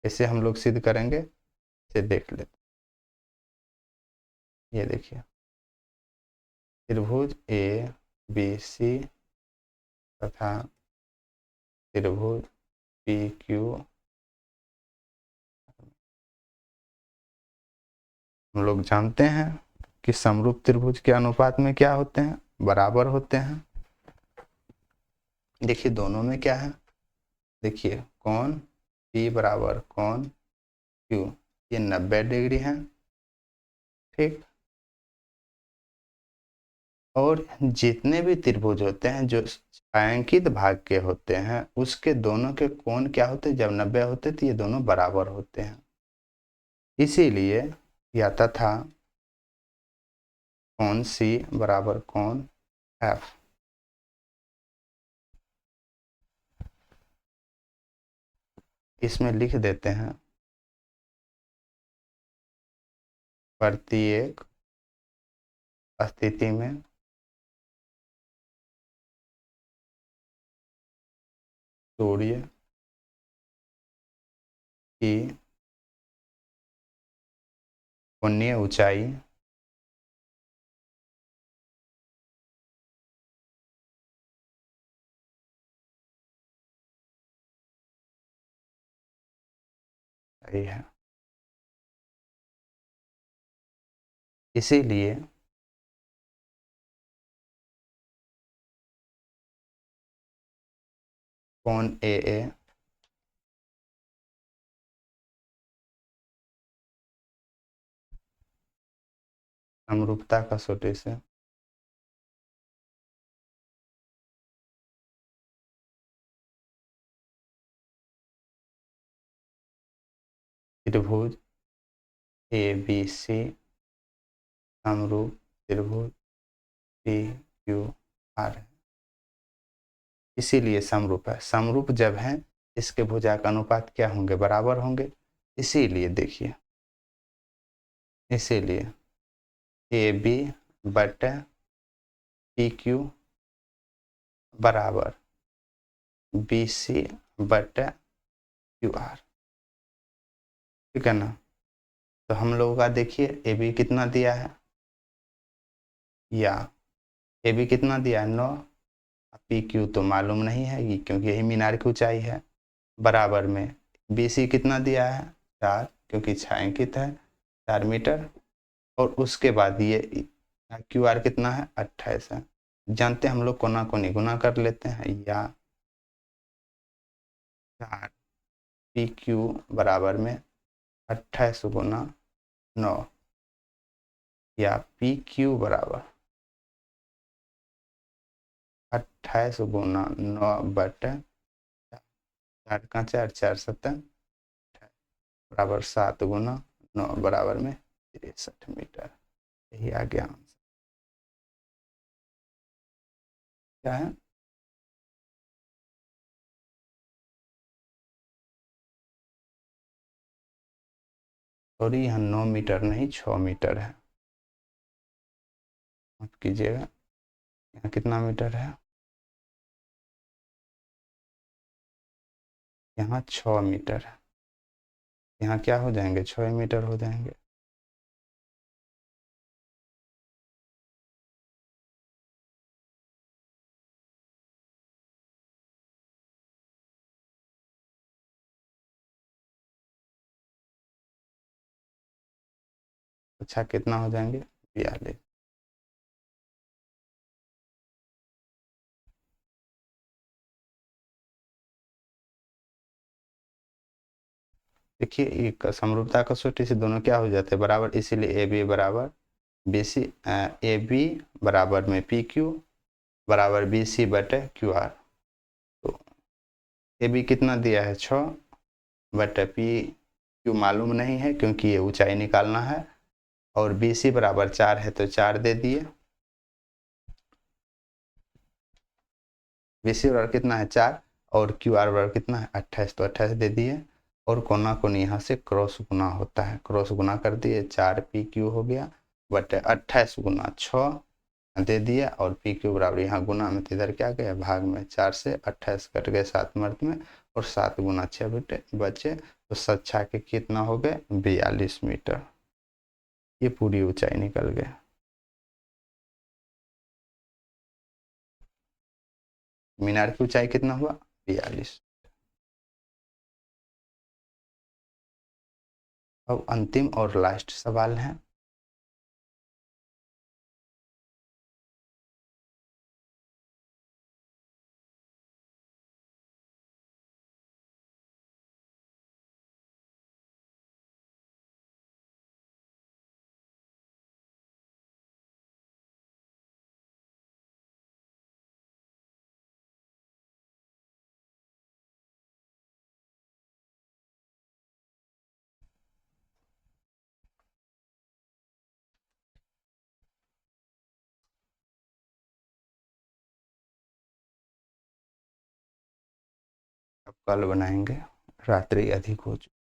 इसे हम लोग सिद्ध करेंगे, इसे देख लेते। ये देखिए, त्रिभुज ए बी सी तथा त्रिभुज पी क्यू, हम लोग जानते हैं कि समरूप त्रिभुज के अनुपात में क्या होते हैं? बराबर होते हैं। देखिए दोनों में क्या है, देखिए कोण P बराबर कोण Q, ये 90 डिग्री है, ठीक। और जितने भी त्रिभुज होते हैं जो छायांकित भाग के होते हैं उसके दोनों के कोण क्या होते हैं? जब 90 होते तो ये दोनों बराबर होते हैं। इसीलिए या तथा कोण C बराबर कोण F। इसमें लिख देते हैं प्रत्येक स्थिति में सूर्य की कोणीय ऊंचाई सही है। इसीलिए कोण AA समरूपता कसौटी से त्रिभुज ABC समरूप त्रिभुज PQR है। इसीलिए समरूप है। समरूप जब है इसके भुजा का अनुपात क्या होंगे? बराबर होंगे। इसीलिए देखिए, इसीलिए AB बटे PQ बराबर BC बटे QR, ठीक है ना। तो हम लोगों का देखिए AB कितना दिया है, या AB कितना दिया है? 9। PQ तो मालूम नहीं है ये, क्योंकि यही मीनार की ऊंचाई है। बराबर में BC कितना दिया है? 4, क्योंकि छायांकित है 4 मीटर। और उसके बाद ये QR कितना है? 28 है। जानते हैं हम लोग कोना कोनी गुना कर लेते हैं, या 4 PQ बराबर में 28 गुना 9, या PQ बराबर 28 गुना 9 बटे 4 का 4 4 7 बराबर 7 गुना 9 बराबर में 63 मीटर। यही आ गया आंसर। क्या है? सॉरी, यहाँ 9 मीटर नहीं 6 मीटर है, माफ कीजिएगा। यहाँ कितना मीटर है, यहाँ 6 मीटर है। यहाँ क्या हो जाएंगे, 6 मीटर हो जाएंगे। अच्छा, कितना हो जाएंगे, 42। देखिए, एक समरूपता कसौटी से दोनों क्या हो जाते हैं, बराबर, इसीलिए ए बी बराबर बी सी, ए बी बराबर में पी क्यू बराबर बी सी बटे क्यू आर। तो ए बी कितना दिया है, 6 बटे पी क्यू मालूम नहीं है क्योंकि ये ऊंचाई निकालना है, और बी सी बराबर 4 है तो 4 दे दिए। बी सी बराबर कितना है, 4, और क्यू आर बराबर कितना है, 28, तो 28 दे दिए। और कोना कोनी यहाँ से क्रॉस गुना होता है, क्रॉस गुना कर दिए, 4 पी क्यू हो गया बटे 28 गुना 6 दे दिया, और पी क्यू बराबर यहाँ गुना में, तो इधर क्या गया भाग में, 4 से 28 कट गए 7 मर्द में, और 7 गुना 6 बचे, तो 7 के कितना हो गए, 42 मीटर। ये पूरी ऊंचाई निकल गया। मीनार की ऊंचाई कितना हुआ, 42। अब अंतिम और लास्ट सवाल है। अब कल बनाएंगे, रात्रि अधिक हो चुकी।